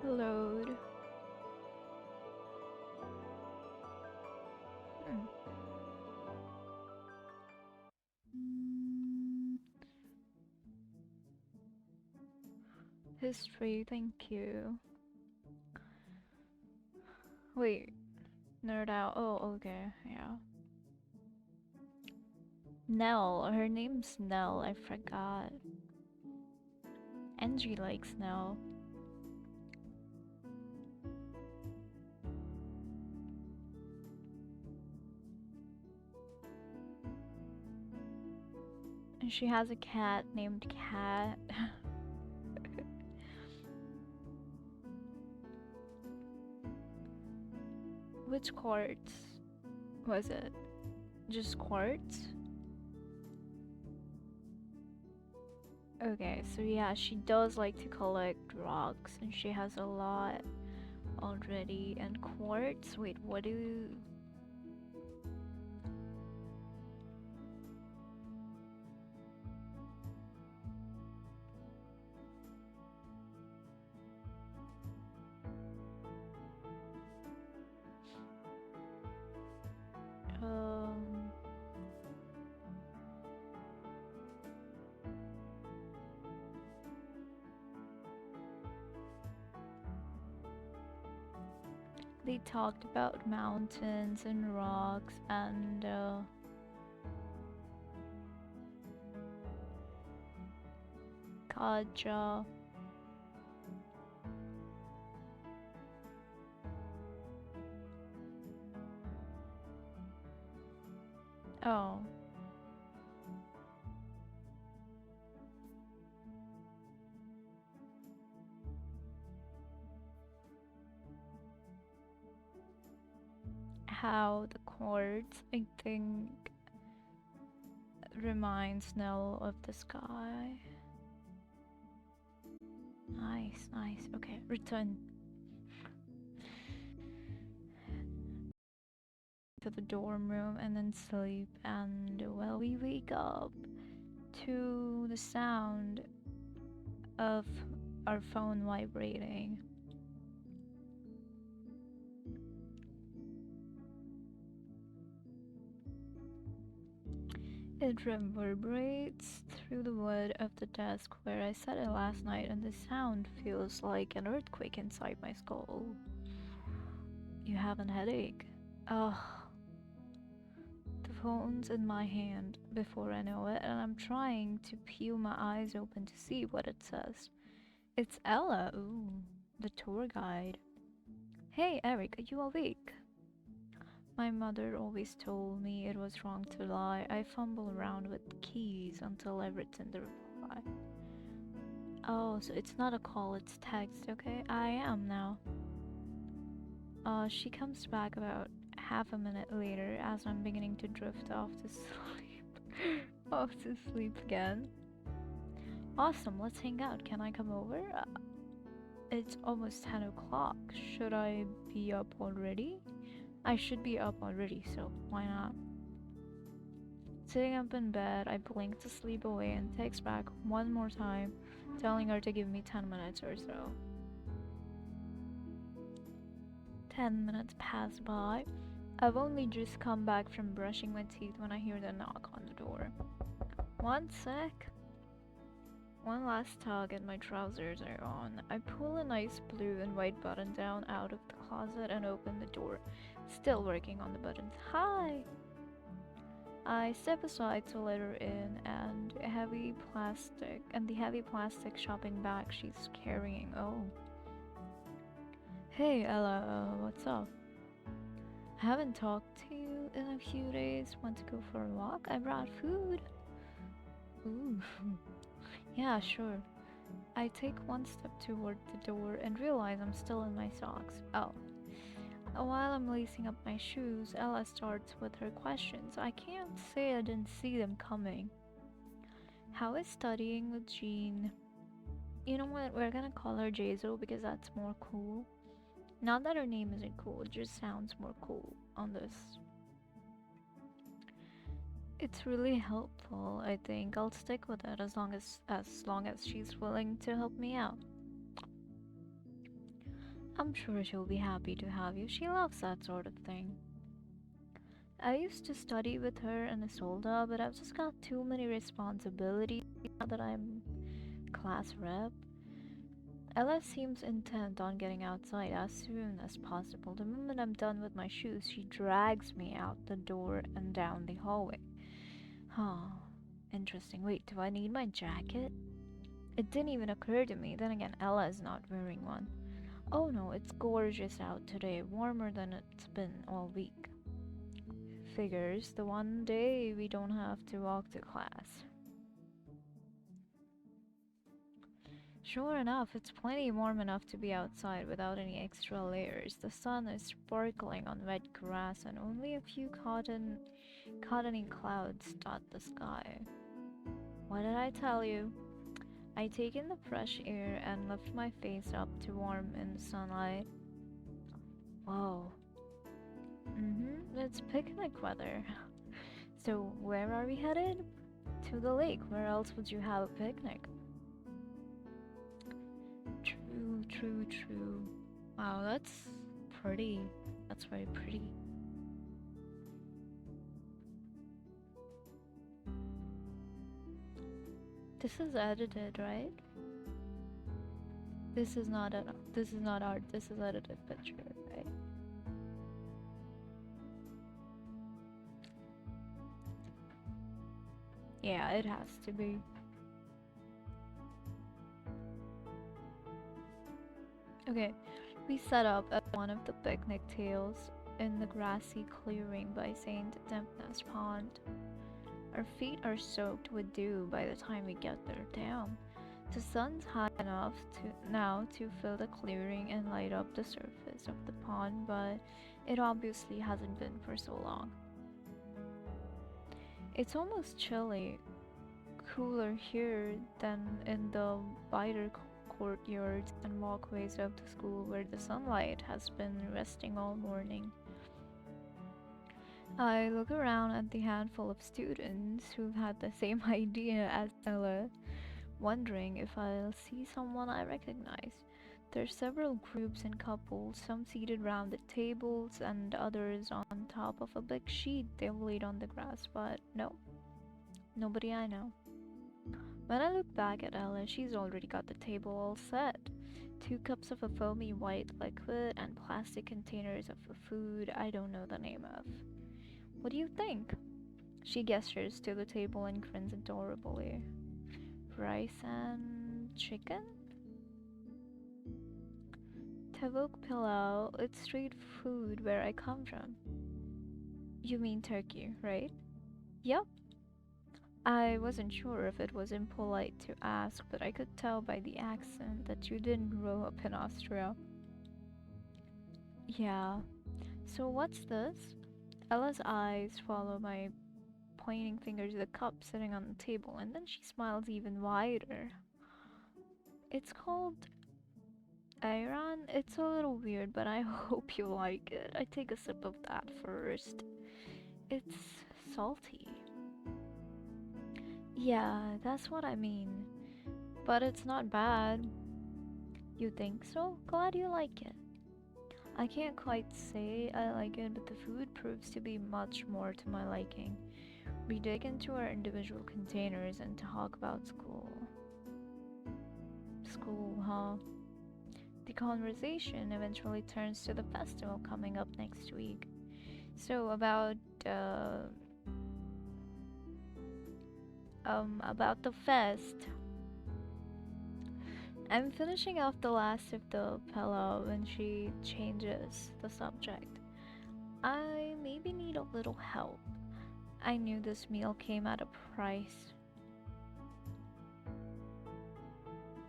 Load. Hmm. History, thank you. Wait, nerd out. Oh, okay, yeah. Nell, her name's Nell, I forgot. Angie likes Nell. And she has a cat named Cat. Which quartz was it? Just quartz? Okay, so yeah, she does like to collect rocks and she has a lot already. And quartz? Wait, what do... Um... They talked about mountains and rocks and Kaja. Oh. How the quartz, I think, reminds Nell of the sky. Nice, nice. Okay, return to the dorm room and then sleep. And well, we wake up to the sound of our phone vibrating. It reverberates through the wood of the desk where I sat it last night, and the sound feels like an earthquake inside my skull. You have a headache? Ugh. The phone's in my hand before I know it, and I'm trying to peel my eyes open to see what it says. It's Ella, ooh, the tour guide. Hey, Eric, are you awake? My mother always told me it was wrong to lie. I fumble around with keys until I've written the reply. Oh, so it's not a call, it's text, okay? I am now. She comes back about half a minute later as I'm beginning to drift off to sleep. Off to sleep again. Awesome, let's hang out. Can I come over? It's almost 10 o'clock. Should I be up already? I should be up already, so why not? Sitting up in bed, I blink to sleep away and text back one more time, telling her to give me 10 minutes or so. 10 minutes pass by. I've only just come back from brushing my teeth when I hear the knock on the door. One sec. One last tug and my trousers are on. I pull a nice blue and white button down out of the closet and open the door, still working on the buttons. Hi! I step aside to let her in and the heavy plastic shopping bag she's carrying. Oh. Hey Ella, what's up? I haven't talked to you in a few days. Want to go for a walk? I brought food. Ooh. Yeah, sure. I take one step toward the door and realize I'm still in my socks. Oh. While I'm lacing up my shoes, Ella starts with her questions. I can't say I didn't see them coming. How is studying with Jean? You know what? We're gonna call her Jazo because that's more cool. Not that her name isn't cool, it just sounds more cool on this. It's really helpful, I think. I'll stick with it as long as she's willing to help me out. I'm sure she'll be happy to have you. She loves that sort of thing. I used to study with her in Isolda, but I've just got too many responsibilities now that I'm class rep. Ella seems intent on getting outside as soon as possible. The moment I'm done with my shoes, she drags me out the door and down the hallway. Huh. Interesting. Wait, do I need my jacket? It didn't even occur to me. Then again, Ella is not wearing one. Oh no, it's gorgeous out today, warmer than it's been all week. Figures the one day we don't have to walk to class. Sure enough, it's plenty warm enough to be outside without any extra layers. The sun is sparkling on wet grass and only a few cottony clouds dot the sky. What did I tell you? I take in the fresh air and lift my face up to warm in the sunlight. Whoa. It's picnic weather. So, where are we headed? To the lake. Where else would you have a picnic? True, true, true. Wow, that's pretty. That's very pretty. This is edited, right? This is not art. This is edited picture, right? Yeah, it has to be. Okay, we set up at one of the picnic tails in the grassy clearing by St. Dempna's Pond. Our feet are soaked with dew by the time we get there. Damn. The sun's high enough now to fill the clearing and light up the surface of the pond, but it obviously hasn't been for so long. It's almost chilly, cooler here than in the wider courtyards and walkways of the school where the sunlight has been resting all morning. I look around at the handful of students who've had the same idea as Ella, wondering if I'll see someone I recognize. There's several groups and couples, some seated round the tables and others on top of a big sheet they've laid on the grass, but no, nobody I know. When I look back at Ella, she's already got the table all set. 2 cups of a foamy white liquid and plastic containers of a food I don't know the name of. What do you think? She gestures to the table and grins adorably. Rice and chicken? Tavuk pilau, it's street food where I come from. You mean Turkey, right? Yup. I wasn't sure if it was impolite to ask, but I could tell by the accent that you didn't grow up in Austria. Yeah. So what's this? Ella's eyes follow my pointing finger to the cup sitting on the table, and then she smiles even wider. It's called Ayran. It's a little weird, but I hope you like it. I take a sip of that first. It's salty. Yeah, that's what I mean. But it's not bad. You think so? Glad you like it. I can't quite say I like it, but the food proves to be much more to my liking. We dig into our individual containers and talk about school. School, huh? The conversation eventually turns to the festival coming up next week. So about the fest. I'm finishing off the last of the pillow when she changes the subject. I maybe need a little help. I knew this meal came at a price.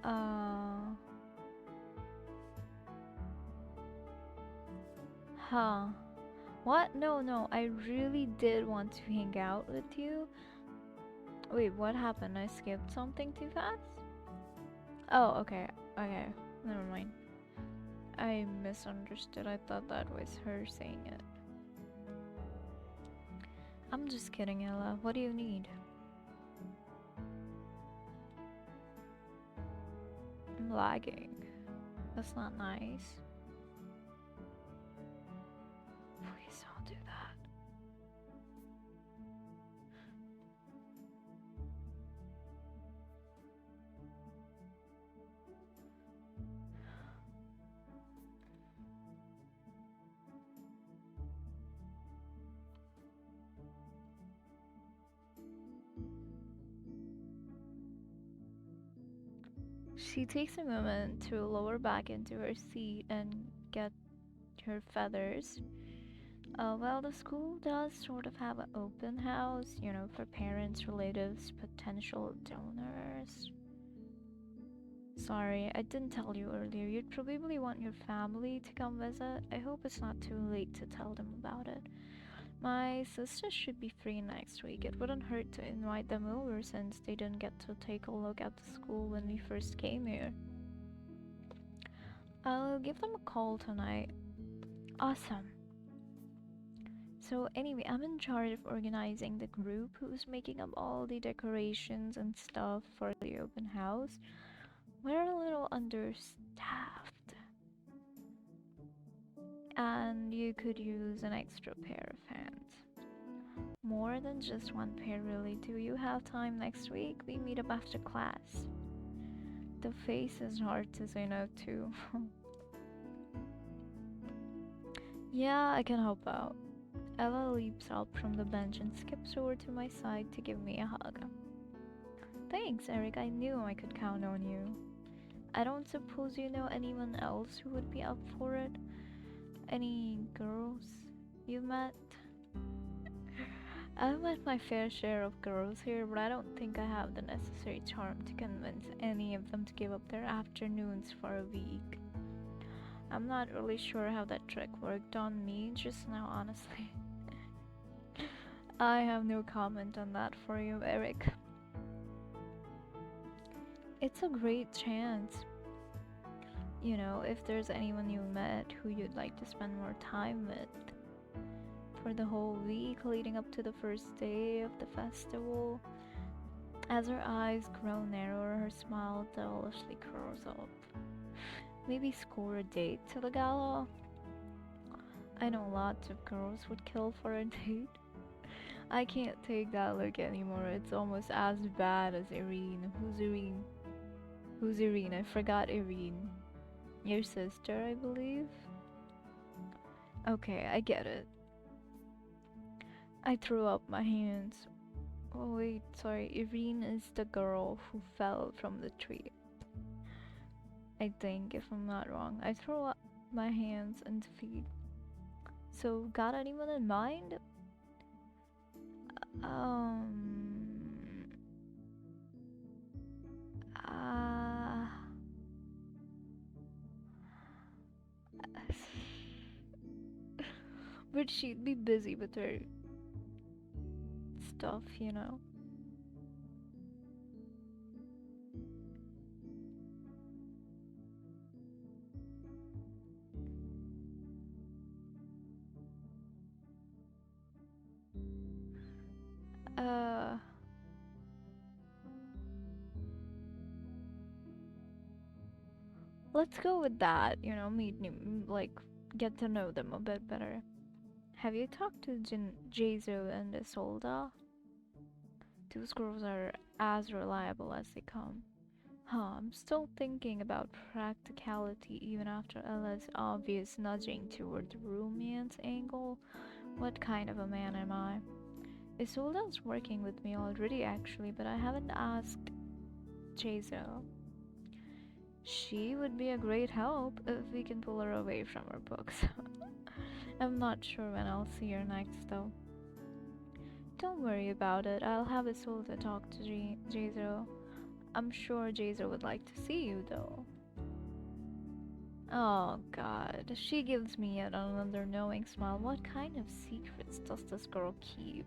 Uh, huh. What? No, no, I really did want to hang out with you. Wait, what happened? I skipped something too fast? Oh, okay, okay, never mind. I misunderstood. I thought that was her saying it. I'm just kidding, Ella. What do you need? I'm lagging. That's not nice. She takes a moment to lower back into her seat and get her feathers. Well, the school does sort of have an open house, for parents, relatives, potential donors. Sorry, I didn't tell you earlier. You'd probably want your family to come visit. I hope it's not too late to tell them about it. My sister should be free next week. It wouldn't hurt to invite them over since they didn't get to take a look at the school when we first came here. I'll give them a call tonight. Awesome. So, anyway, I'm in charge of organizing the group who's making up all the decorations and stuff for the open house. We're a little understaffed, and you could use an extra pair of hands. More than just one pair, really. Do you have time next week? We meet up after class. The face is hard to say no to. Yeah, I can help out. Ella leaps up from the bench and skips over to my side to give me a hug. Thanks, Eric. I knew I could count on you. I don't suppose you know anyone else who would be up for it? Any girls you met? I've met my fair share of girls here, but I don't think I have the necessary charm to convince any of them to give up their afternoons for a week. I'm not really sure how that trick worked on me just now, honestly. I have no comment on that for you, Eric. It's a great chance. If there's anyone you met who you'd like to spend more time with for the whole week leading up to the first day of the festival. As her eyes grow narrower, her smile devilishly curls up. Maybe score a date to the gala? I know lots of girls would kill for a date. I can't take that look anymore. It's almost as bad as Irene. Who's Irene? Who's Irene? I forgot Irene. Your sister, I believe? Okay, I get it. I threw up my hands. Oh wait, sorry. Irene is the girl who fell from the tree. I think, if I'm not wrong. I throw up my hands and feet. So, got anyone in mind? Um. Uh, but she'd be busy with her stuff. Uh, let's go with that. Meet new, like get to know them a bit better. Have you talked to Jesu and Isolda? Those girls are as reliable as they come. Huh, I'm still thinking about practicality even after Ella's obvious nudging toward the romance angle. What kind of a man am I? Isolda's working with me already actually, but I haven't asked Jesu. She would be a great help if we can pull her away from her books. I'm not sure when I'll see her next though. Don't worry about it. I'll have Isolde talk to Jesu. I'm sure Jesu would like to see you though. Oh god, she gives me yet another knowing smile. What kind of secrets does this girl keep?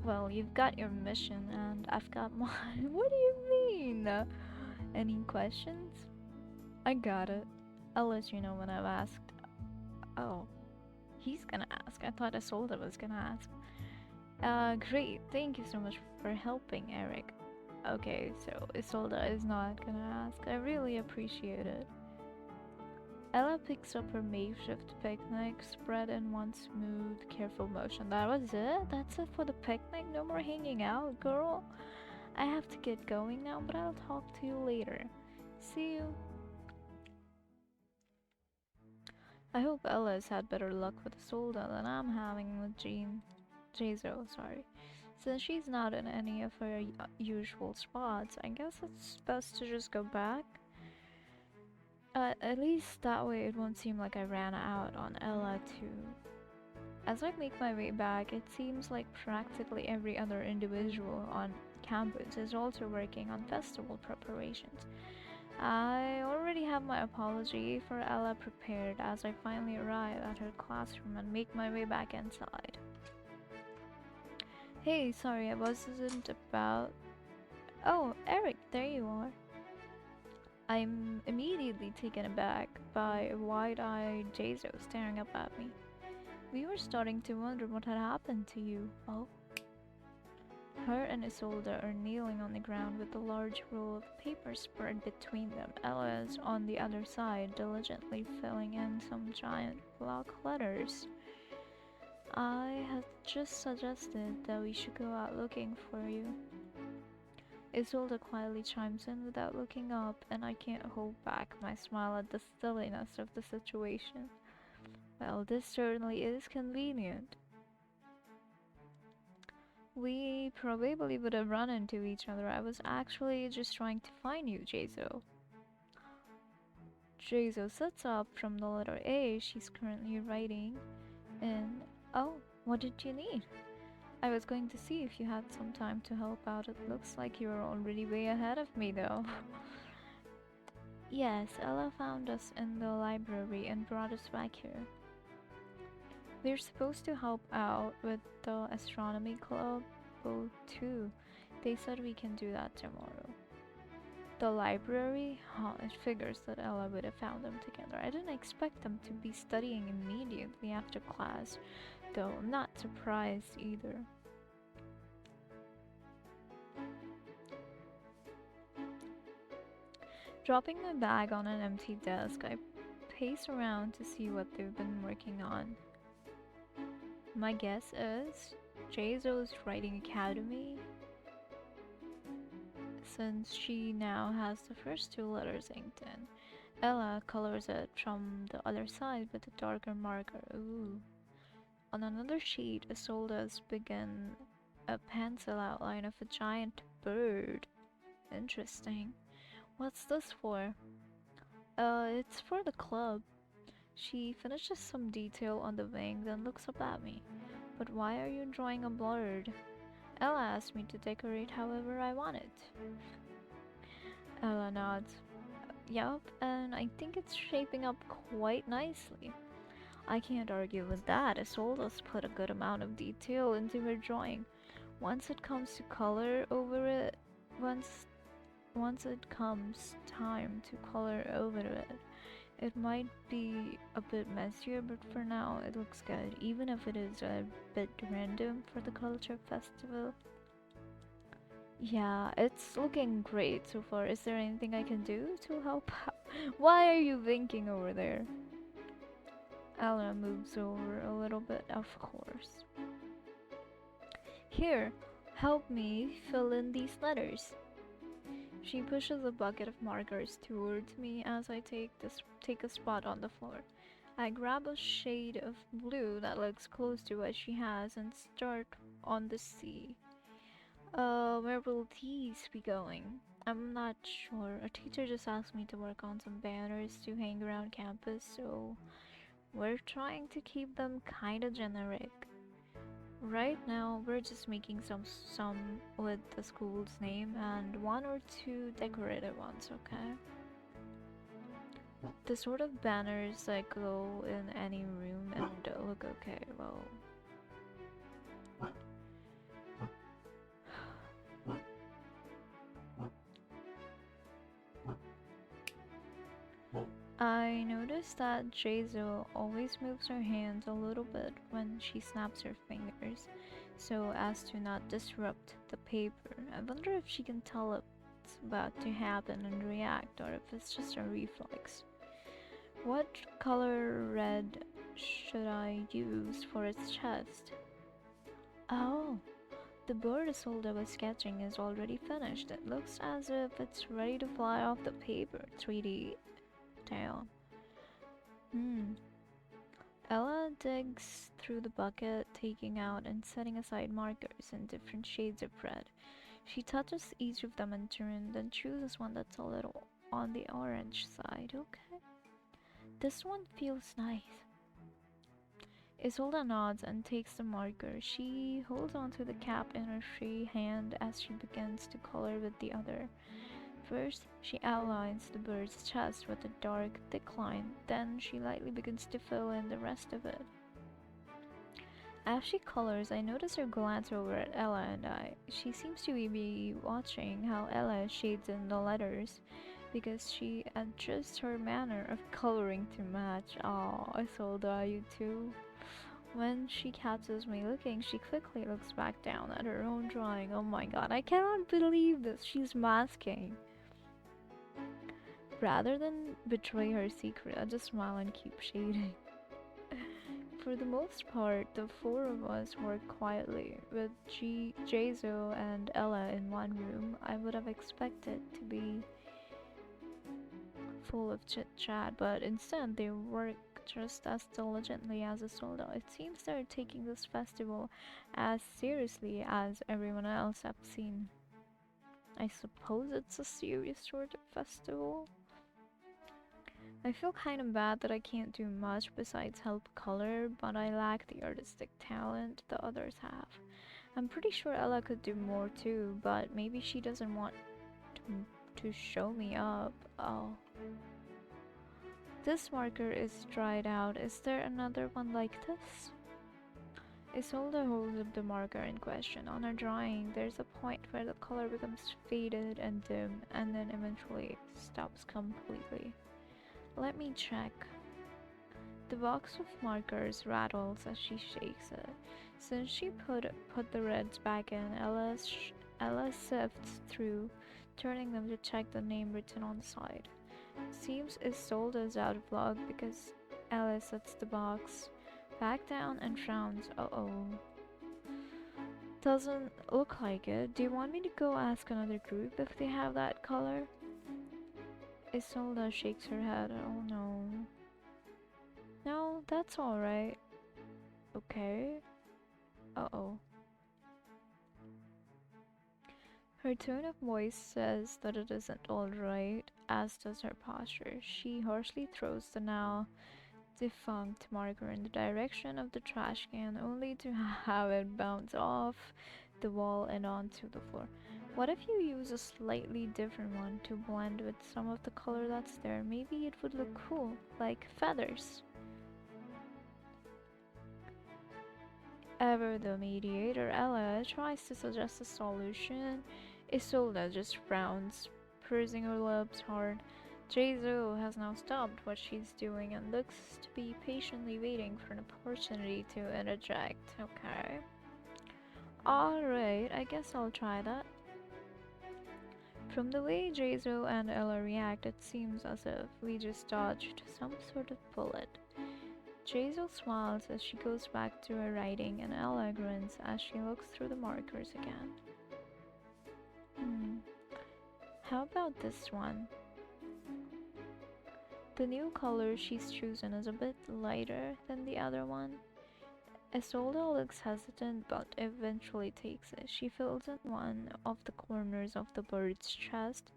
Well, you've got your mission and I've got mine. What do you mean? Any questions? I got it. I'll let you know when I've asked. Oh, he's gonna ask. I thought Isolde was gonna ask. Great. Thank you so much for helping, Eric. Okay, so Isolde is not gonna ask. I really appreciate it. Ella picks up her makeshift picnic, spread in one smooth, careful motion. That was it? That's it for the picnic? No more hanging out, girl? I have to get going now, but I'll talk to you later. See you. I hope Ella's had better luck with Isolde than I'm having with Jesu, sorry. Since she's not in any of her usual spots, I guess it's best to just go back. At least that way it won't seem like I ran out on Ella too. As I make my way back, it seems like practically every other individual on campus is also working on festival preparations. I already have my apology for Ella prepared as I finally arrive at her classroom and make my way back inside. Hey, sorry, I wasn't about. Oh, Eric, there you are. I'm immediately taken aback by a wide-eyed Jazo staring up at me. We were starting to wonder what had happened to you. Oh. Her and Isolde are kneeling on the ground with a large roll of paper spread between them. Ella is on the other side, diligently filling in some giant block letters. I had just suggested that we should go out looking for you. Isolde quietly chimes in without looking up, and I can't hold back my smile at the silliness of the situation. Well, this certainly is convenient. We probably would have run into each other. I was actually just trying to find you, Jazo. Jazo sits up from the letter A she's currently writing, and oh, what did you need? I was going to see if you had some time to help out. It looks like you're already way ahead of me, though. Yes, Ella found us in the library and brought us back here. We're supposed to help out with the astronomy club. Oh, too. They said we can do that tomorrow. The library? Huh, it figures that Ella would have found them together. I didn't expect them to be studying immediately after class, though I'm not surprised either. Dropping my bag on an empty desk, I pace around to see what they've been working on. My guess is Jazo's Writing Academy, since she now has the first two letters inked in. Ella colors it from the other side with a darker marker. Ooh. On another sheet, Isolde's begin a pencil outline of a giant bird. Interesting. What's this for? It's for the club. She finishes some detail on the wing, then looks up at me. But why are you drawing a bird? Ella asked me to decorate however I want it. Ella nods. Yup, and I think it's shaping up quite nicely. I can't argue with that. Isolde's put a good amount of detail into her drawing. Once it comes to color over it, once once it comes time to color over it, it might be a bit messier, but for now it looks good, even if it is a bit random for the culture festival. Yeah, it's looking great so far. Is there anything I can do to help out? Why are you winking over there? Ella moves over a little bit, of course. Here, help me fill in these letters. She pushes a bucket of markers towards me as I take a spot on the floor. I grab a shade of blue that looks close to what she has and start on the C. Where will these be going? I'm not sure. A teacher just asked me to work on some banners to hang around campus, so we're trying to keep them kinda generic. Right now, we're just making some with the school's name and one or two decorated ones, okay? The sort of banners that go in any room and look okay, well. I noticed that Jazo always moves her hands a little bit when she snaps her fingers, so as to not disrupt the paper. I wonder if she can tell it's about to happen and react, or if it's just a reflex. What color red should I use for its chest? Oh, the bird Isolde was sketching is already finished. It looks as if it's ready to fly off the paper. 3D tail. Hmm. Ella digs through the bucket, taking out and setting aside markers in different shades of red. She touches each of them in turn, then chooses one that's a little on the orange side. Okay. This one feels nice. Isolda nods and takes the marker. She holds onto the cap in her free hand as she begins to color with the other. First, she outlines the bird's chest with a dark, thick line, then she lightly begins to fill in the rest of it. As she colors, I notice her glance over at Ella and I. She seems to be watching how Ella shades in the letters because she adjusts her manner of coloring to match. Oh, Isolda, you too. When she catches me looking, she quickly looks back down at her own drawing. Oh my god, I cannot believe this. She's masking. Rather than betray her secret, I just smile and keep shading. For the most part, the four of us work quietly. With Jezo and Ella in one room, I would have expected to be full of chit chat, but instead they work just as diligently as Isolde. It seems they're taking this festival as seriously as everyone else I've seen. I suppose it's a serious sort of festival. I feel kind of bad that I can't do much besides help color, but I lack the artistic talent the others have. I'm pretty sure Ella could do more too, but maybe she doesn't want to show me up. Oh. This marker is dried out. Is there another one like this? Isolde holds up the marker in question. On her drawing, there's a point where the color becomes faded and dim, and then eventually stops completely. Let me check. The box of markers rattles as she shakes it. Since she put the reds back in, Ella sifts through, turning them to check the name written on the side. Seems Isolde is out of luck because Ella sets the box back down and frowns. Uh-oh. Doesn't look like it. Do you want me to go ask another group if they have that color? Isolde shakes her head. Oh no. No, that's alright. Okay. Uh-oh. Her tone of voice says that it isn't alright, as does her posture. She harshly throws the now defunct marker in the direction of the trash can, only to have it bounce off the wall and onto the floor. What if you use a slightly different one to blend with some of the color that's there? Maybe it would look cool, like feathers. Ever the mediator, Ella tries to suggest a solution. Isolde just frowns, pursing her lips hard. Jezo has now stopped what she's doing and looks to be patiently waiting for an opportunity to interject. Okay. Alright, I guess I'll try that. From the way Jezo and Ella react, it seems as if we just dodged some sort of bullet. Jezo smiles as she goes back to her writing, and Ella grins as she looks through the markers again. How about this one? The new color she's chosen is a bit lighter than the other one. Isolde looks hesitant but eventually takes it. She fills in one of the corners of the bird's chest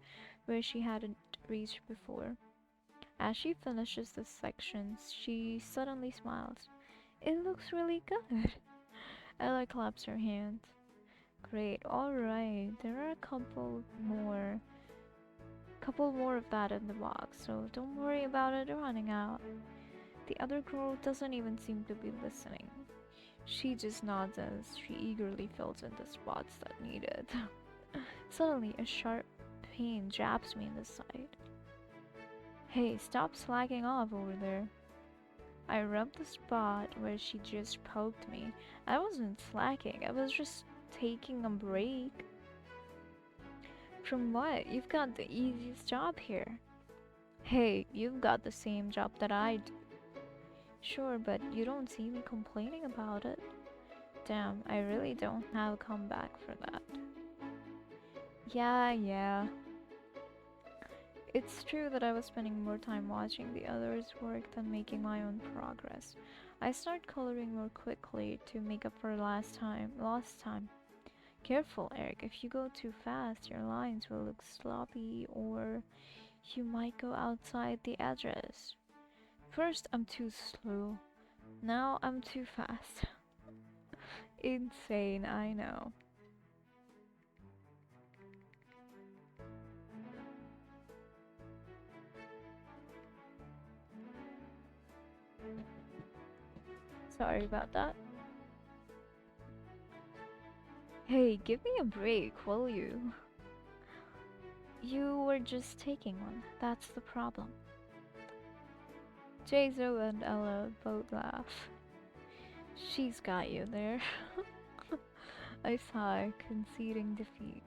where she hadn't reached before. As she finishes this section, she suddenly smiles. It looks really good. Ella claps her hands. Great, alright. There are a couple more of that in the box, so don't worry about it running out. The other girl doesn't even seem to be listening. She just nods as she eagerly fills in the spots that need it. Suddenly, a sharp pain jabs me in the side. Hey, stop slacking off over there. I rubbed the spot where she just poked me. I wasn't slacking, I was just taking a break. From what? You've got the easiest job here. Hey, you've got the same job that I do. Sure, but you don't see me complaining about it. Damn, I really don't have a comeback for that. Yeah. It's true that I was spending more time watching the others' work than making my own progress. I start coloring more quickly to make up for lost time. Careful, Eric, if you go too fast, your lines will look sloppy or you might go outside the address. First, I'm too slow. Now I'm too fast. Insane, I know. Sorry about that. Hey, give me a break, will you? You were just taking one. That's the problem. Jazo and Ella both laugh. She's got you there. I sigh, conceding defeat.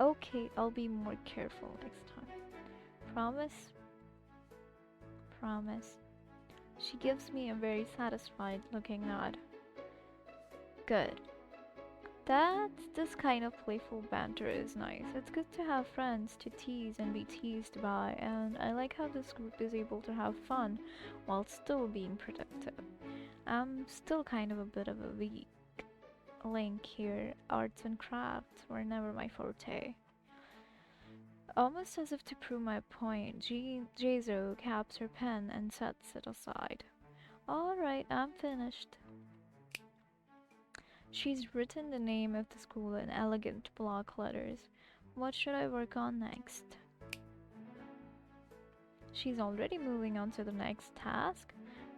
Okay, I'll be more careful next time. Promise? Promise. She gives me a very satisfied looking nod. Good. This kind of playful banter is nice. It's good to have friends to tease and be teased by, and I like how this group is able to have fun while still being productive. I'm still kind of a bit of a weak link here. Arts and crafts were never my forte. Almost as if to prove my point, Jizo caps her pen and sets it aside. Alright, I'm finished. She's written the name of the school in elegant block letters. What should I work on next? She's already moving on to the next task?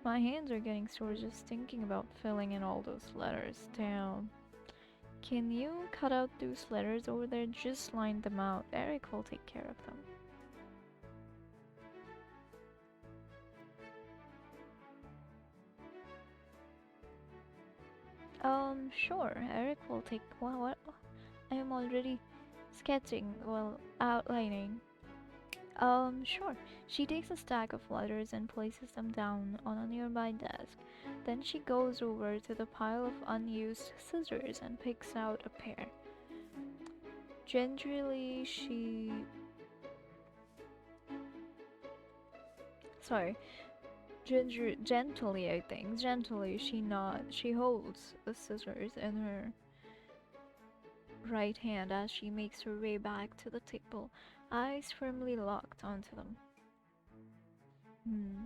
My hands are getting sore just thinking about filling in all those letters. Damn. Can you cut out those letters over there? Just line them out. Eric will take care of them. Sure. Eric will take. What? I am already sketching, well, outlining. Sure. She takes a stack of letters and places them down on a nearby desk. Then she goes over to the pile of unused scissors and picks out a pair. Gingerly, sorry, gently, I think. Gently, she holds the scissors in her right hand as she makes her way back to the table, eyes firmly locked onto them. Hmm.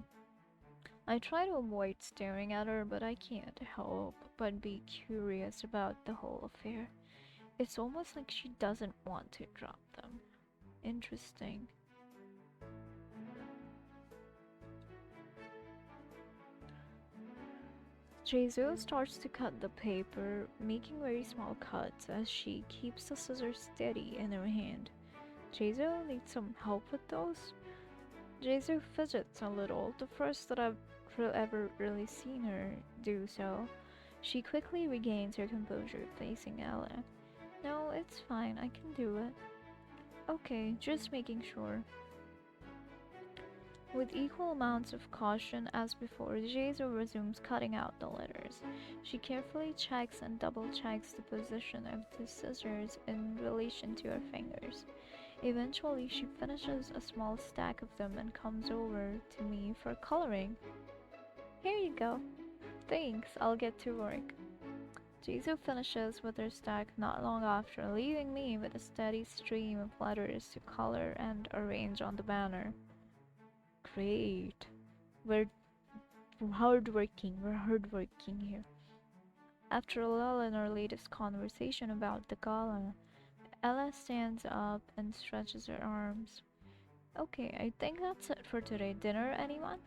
I try to avoid staring at her, but I can't help but be curious about the whole affair. It's almost like she doesn't want to drop them. Interesting. Jesu starts to cut the paper, making very small cuts as she keeps the scissors steady in her hand. Jesu needs some help with those? Jesu fidgets a little, the first that I've ever really seen her do so. She quickly regains her composure, facing Ella. No, it's fine, I can do it. Okay, just making sure. With equal amounts of caution as before, Jesu resumes cutting out the letters. She carefully checks and double checks the position of the scissors in relation to her fingers. Eventually, she finishes a small stack of them and comes over to me for coloring. Here you go. Thanks, I'll get to work. Jesu finishes with her stack not long after, leaving me with a steady stream of letters to color and arrange on the banner. Great. We're hardworking. We're hardworking here. After a lull in our latest conversation about the gala, Ella stands up and stretches her arms. Okay, I think that's it for today. Dinner, anyone?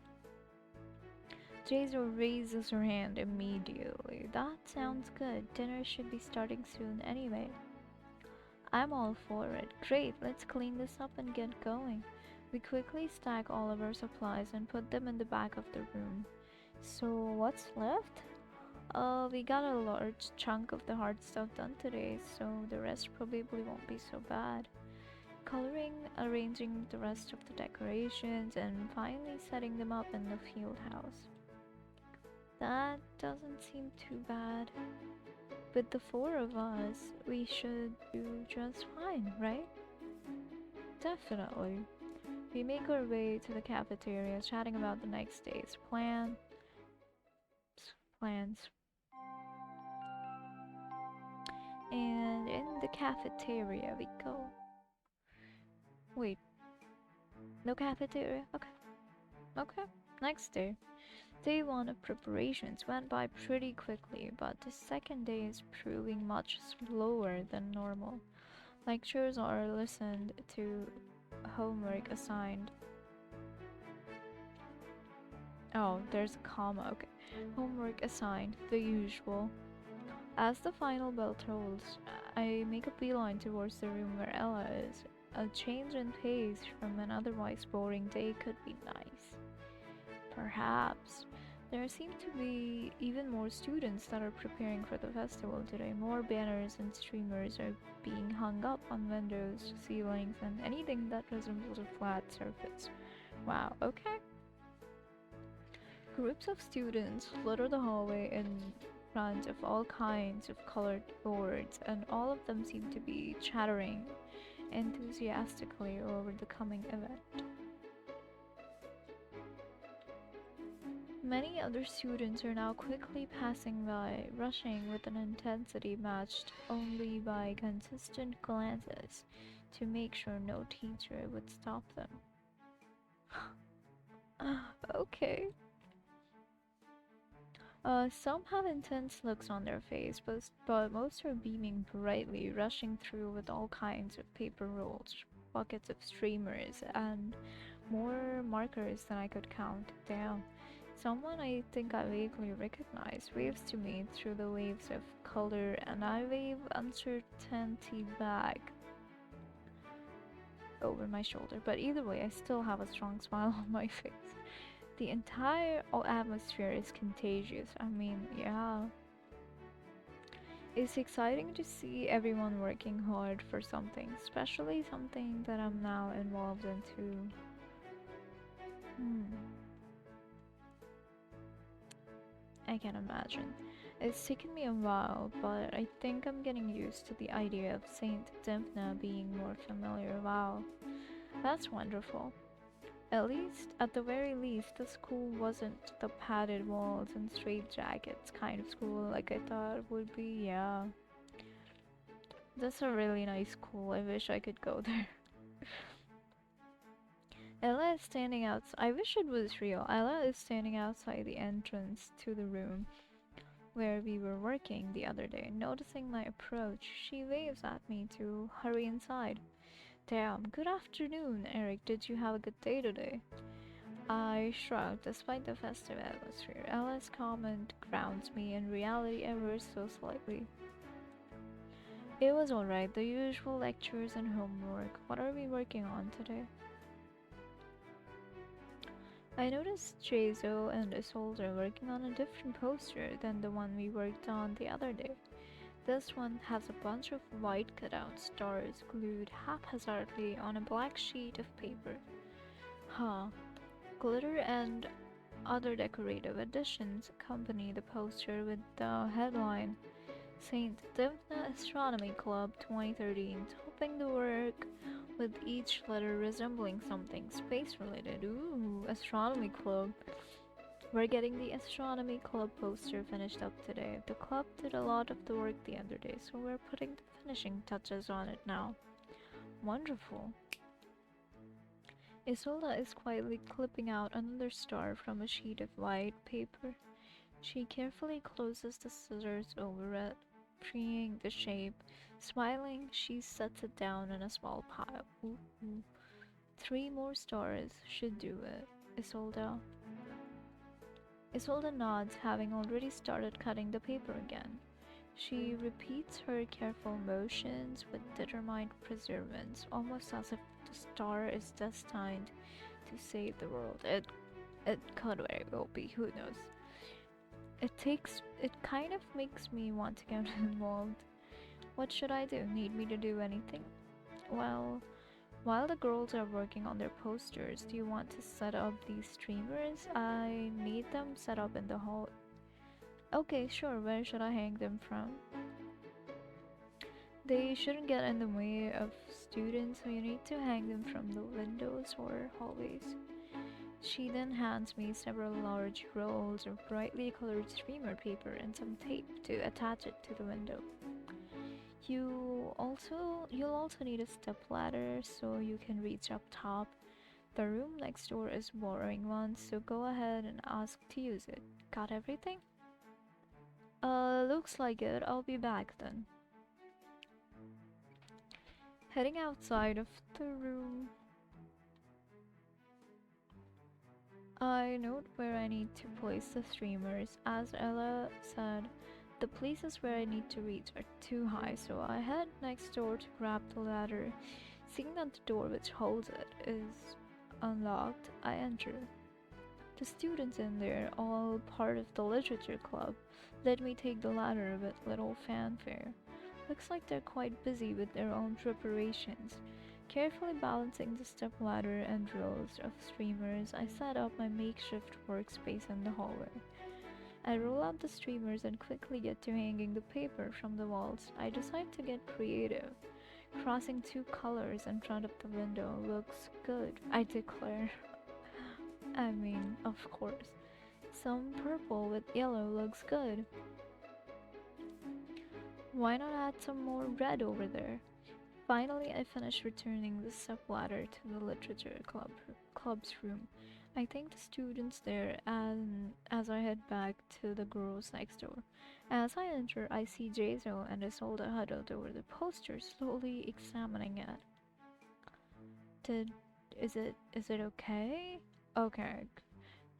Jesu raises her hand immediately. That sounds good. Dinner should be starting soon anyway. I'm all for it. Great, let's clean this up and get going. We quickly stack all of our supplies and put them in the back of the room. So what's left? We got a large chunk of the hard stuff done today, so the rest probably won't be so bad. Coloring, arranging the rest of the decorations, and finally setting them up in the field house. That doesn't seem too bad. With the four of us, we should do just fine, right? Definitely. We make our way to the cafeteria, chatting about the next day's plan. plans. And in the cafeteria we go. Wait, no cafeteria? Okay, okay. Next day. Day one of preparations went by pretty quickly, but the second day is proving much slower than normal. Lectures are listened to, homework assigned. Oh, there's a comma, okay. Homework assigned, the usual. As the final bell tolls, I make a beeline towards the room where Ella is. A change in pace from an otherwise boring day could be nice. Perhaps. There seem to be even more students that are preparing for the festival today. More banners and streamers are being hung up on windows, ceilings, and anything that resembles a flat surface. Wow, okay. Groups of students litter the hallway in front of all kinds of colored boards, and all of them seem to be chattering enthusiastically over the coming event. Many other students are now quickly passing by, rushing with an intensity matched only by consistent glances to make sure no teacher would stop them. Okay. Some have intense looks on their face, but most are beaming brightly, rushing through with all kinds of paper rolls, buckets of streamers, and more markers than I could count. Damn. Someone I think I vaguely recognize waves to me through the waves of color, and I wave uncertainty back over my shoulder. But either way, I still have a strong smile on my face. The entire atmosphere is contagious. I mean, yeah. It's exciting to see everyone working hard for something, especially something that I'm now involved into. Hmm. I can imagine. It's taken me a while, but I think I'm getting used to the idea of Saint Dymphna being more familiar. Wow, that's wonderful. At the very least, the school wasn't the padded walls and straitjackets kind of school like I thought it would be. Yeah, that's a really nice school. I wish I could go there. Ella is standing outside. I wish it was real. Ella is standing outside the entrance to the room where we were working the other day. Noticing my approach, she waves at me to hurry inside. Damn, good afternoon, Eric. Did you have a good day today? I shrugged, despite the festive atmosphere. Ella's comment grounds me in reality ever so slightly. It was alright, the usual lectures and homework. What are we working on today? I noticed Jazo and Isolde working on a different poster than the one we worked on the other day. This one has a bunch of white cutout stars glued haphazardly on a black sheet of paper. Huh. Glitter and other decorative additions accompany the poster with the headline St. Dymphna Astronomy Club 2013, topping the work with each letter resembling something space related. Ooh, Astronomy Club. We're getting the Astronomy Club poster finished up today. The club did a lot of the work the other day, so we're putting the finishing touches on it now. Wonderful. Isolda is quietly clipping out another star from a sheet of white paper. She carefully closes the scissors over it, freeing the shape. Smiling, she sets it down in a small pile. Ooh, ooh. 3 more stars should do it, Isolda. Isolde nods, having already started cutting the paper again. She repeats her careful motions with determined perseverance, almost as if the star is destined to save the world. It could very well be, who knows. It kind of makes me want to get involved. What should I do? Need me to do anything? Well, while the girls are working on their posters, do you want to set up these streamers? I need them set up in the hall. Okay, sure, where should I hang them from? They shouldn't get in the way of students, so you need to hang them from the windows or hallways. She then hands me several large rolls of brightly colored streamer paper and some tape to attach it to the window. You'll also need a step ladder so you can reach up top. The room next door is borrowing one, so go ahead and ask to use it. Got everything? Looks like it. I'll be back then. Heading outside of the room, I note where I need to place the streamers. As Ella said, the places where I need to reach are too high, so I head next door to grab the ladder. Seeing that the door which holds it is unlocked, I enter. The students in there, all part of the literature club, let me take the ladder with little fanfare. Looks like they're quite busy with their own preparations. Carefully balancing the step ladder and rows of streamers, I set up my makeshift workspace in the hallway. I roll out the streamers and quickly get to hanging the paper from the walls. I decide to get creative. Crossing two colors in front of the window looks good, I declare. I mean, of course. Some purple with yellow looks good. Why not add some more red over there? Finally, I finish returning the stepladder to the club's room. I thank the students there and as I head back to the girls next door. As I enter, I see Jazo and Isolde huddled over the poster, slowly examining it. Did is it okay? Okay.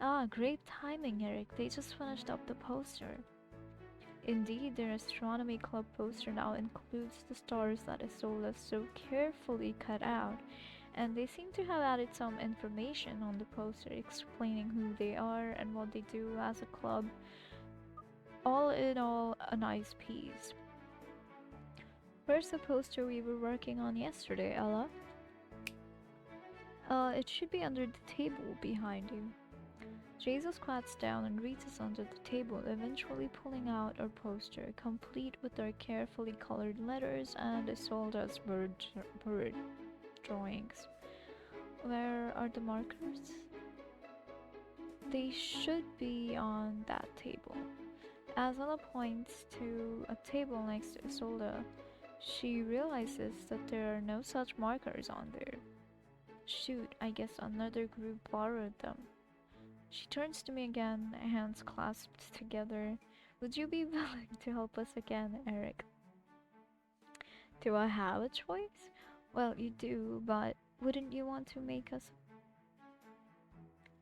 Ah, great timing, Eric. They just finished up the poster. Indeed, their astronomy club poster now includes the stars that Isolde so carefully cut out, and they seem to have added some information on the poster explaining who they are and what they do as a club. All in all, a nice piece. Where's the poster we were working on yesterday, Ella? It should be under the table behind you. Jason squats down and reaches under the table, eventually pulling out our poster, complete with our carefully colored letters and Isolde's bird drawings. Where are the markers? They should be on that table. As Ella points to a table next to Isolde, she realizes that there are no such markers on there. Shoot, I guess another group borrowed them. She turns to me again, hands clasped together. Would you be willing to help us again, Eric? Do I have a choice? Well, you do, but wouldn't you want to make us...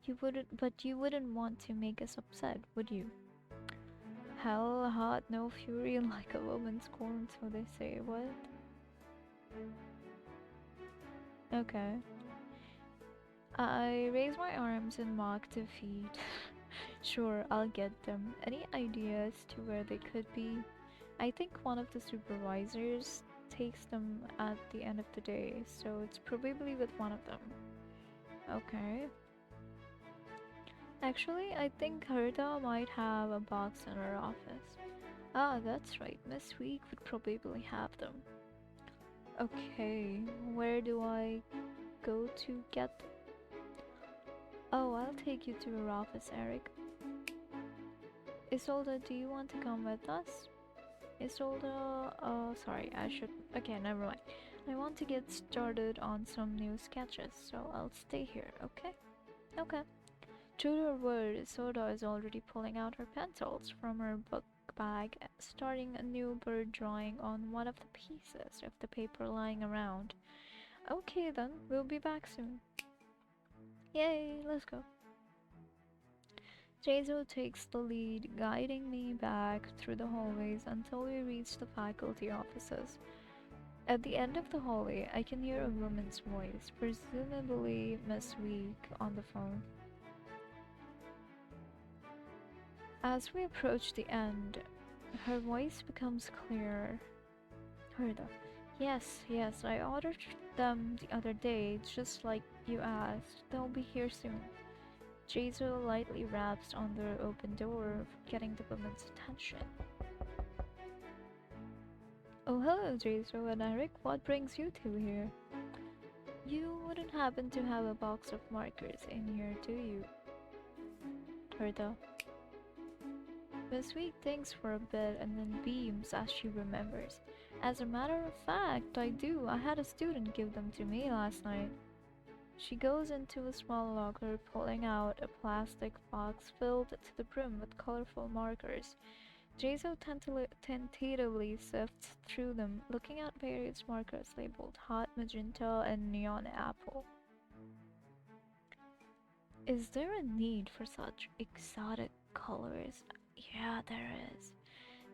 you wouldn't want to make us upset, would you? Hell hot, no fury like a woman scorned, so they say, what? Okay. I raise my arms in mock defeat. Sure, I'll get them. Any ideas to where they could be? I think one of the supervisors takes them at the end of the day, so it's probably with one of them. Okay. Actually, I think Herda might have a box in her office. Ah, that's right. Miss Week would probably have them. Okay, where do I go to get them? Oh, I'll take you to her office, Eric. Isolde, do you want to come with us? Isolde, sorry, I should... Okay, never mind. I want to get started on some new sketches, so I'll stay here, okay? Okay. True to her word, Isolde is already pulling out her pencils from her book bag, starting a new bird drawing on one of the pieces of the paper lying around. Okay then, we'll be back soon. Yay, let's go. Jazo takes the lead, guiding me back through the hallways until we reach the faculty offices. At the end of the hallway, I can hear a woman's voice, presumably Miss Week, on the phone. As we approach the end, her voice becomes clearer. Herda. Yes, I ordered them the other day, just like you asked. They'll be here soon. Jazo lightly raps on the open door, getting the woman's attention. Oh, hello, Jazo and Eric. What brings you two here? You wouldn't happen to have a box of markers in here, do you? Herta. Miss Week thinks for a bit and then beams as she remembers. As a matter of fact, I do. I had a student give them to me last night. She goes into a small locker, pulling out a plastic box filled to the brim with colorful markers. Jaso tentatively sifts through them, looking at various markers labeled hot magenta and neon apple. Is there a need for such exotic colors? Yeah, there is.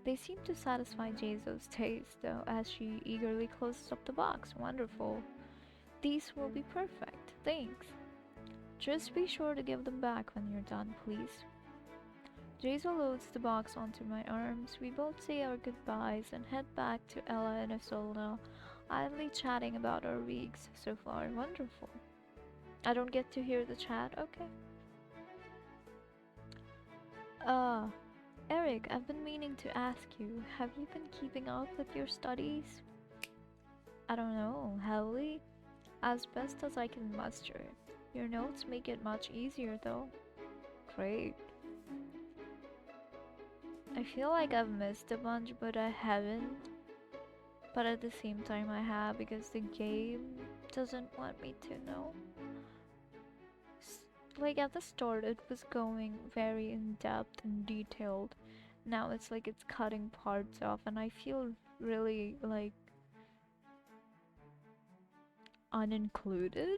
They seem to satisfy Jaso's taste, though, as she eagerly closes up the box. Wonderful. These will be perfect. Thanks. Just be sure to give them back when you're done, please. Jason loads the box onto my arms. We both say our goodbyes and head back to Ella and Isolda, idly chatting about our weeks so far. Wonderful. I don't get to hear the chat? Okay. Uh, Eric, I've been meaning to ask you, have you been keeping up with your studies? I don't know, have we? As best as I can muster. Your notes make it much easier though. Great. I feel like I've missed a bunch, but I haven't. But at the same time, I have because the game doesn't want me to know. Like at the start, it was going very in depth and detailed. Now it's like it's cutting parts off, and I feel really like unincluded.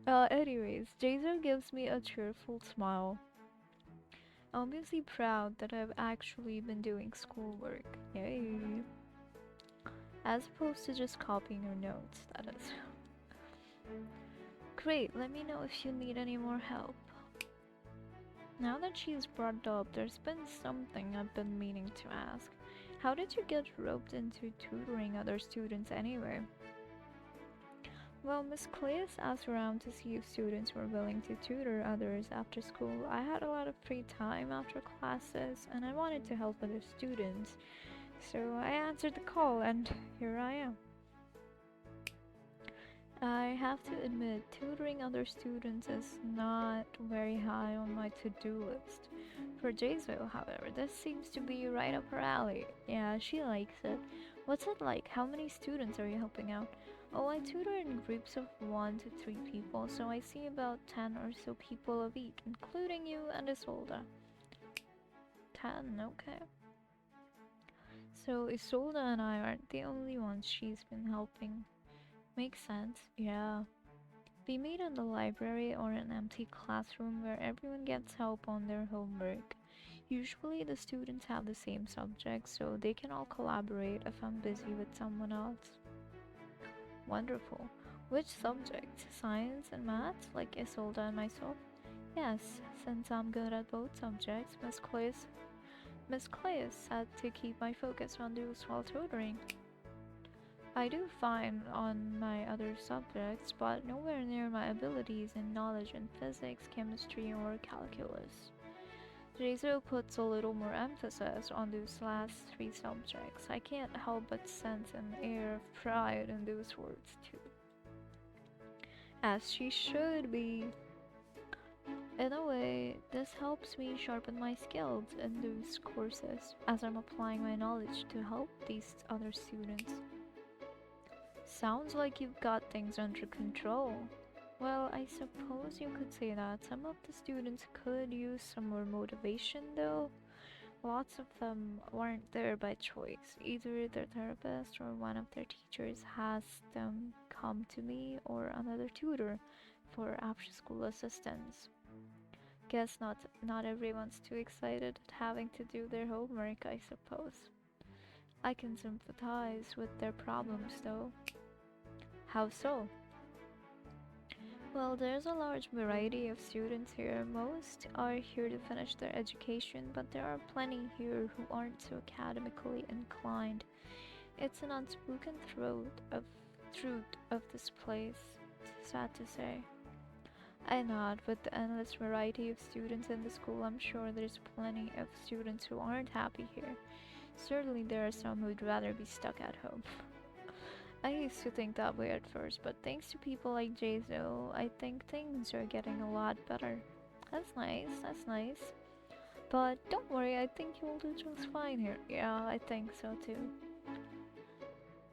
Anyways, Jason gives me a cheerful smile, obviously proud that I've actually been doing schoolwork. Yay! As opposed to just copying your notes, that is. Great, let me know if you need any more help. Now that she's brought up, there's been something I've been meaning to ask. How did you get roped into tutoring other students anyway? Well, Miss Cleus asked around to see if students were willing to tutor others after school. I had a lot of free time after classes, and I wanted to help other students. So I answered the call, and here I am. I have to admit, tutoring other students is not very high on my to-do list. For Jazo, however, this seems to be right up her alley. Yeah, she likes it. What's it like? How many students are you helping out? Oh, I tutor in groups of 1 to 3 people, so I see about 10 or so people a week, including you and Isolda. 10, okay. So Isolda and I aren't the only ones she's been helping. Makes sense, yeah. We meet in the library or an empty classroom where everyone gets help on their homework. Usually the students have the same subject, so they can all collaborate if I'm busy with someone else. Wonderful. Which subjects? Science and maths, like Isolda and myself? Yes, since I'm good at both subjects, Miss Clay said to keep my focus on those while tutoring. I do fine on my other subjects, but nowhere near my abilities and knowledge in physics, chemistry, or calculus. Jesu puts a little more emphasis on those last 3 subjects. I can't help but sense an air of pride in those words, too. As she should be. In a way, this helps me sharpen my skills in those courses as I'm applying my knowledge to help these other students. Sounds like you've got things under control. Well, I suppose you could say that. Some of the students could use some more motivation though. Lots of them weren't there by choice. Either their therapist or one of their teachers has them come to me or another tutor for after school assistance. Guess not everyone's too excited at having to do their homework, I suppose. I can sympathize with their problems though. How so? Well, there's a large variety of students here. Most are here to finish their education, but there are plenty here who aren't so academically inclined. It's an unspoken truth of this place. Sad to say. I nod. With the endless variety of students in the school, I'm sure there's plenty of students who aren't happy here. Certainly there are some who'd rather be stuck at home. I used to think that way at first, but thanks to people like Jayzo, I think things are getting a lot better. That's nice, that's nice. But don't worry, I think you'll do just fine here. Yeah, I think so too.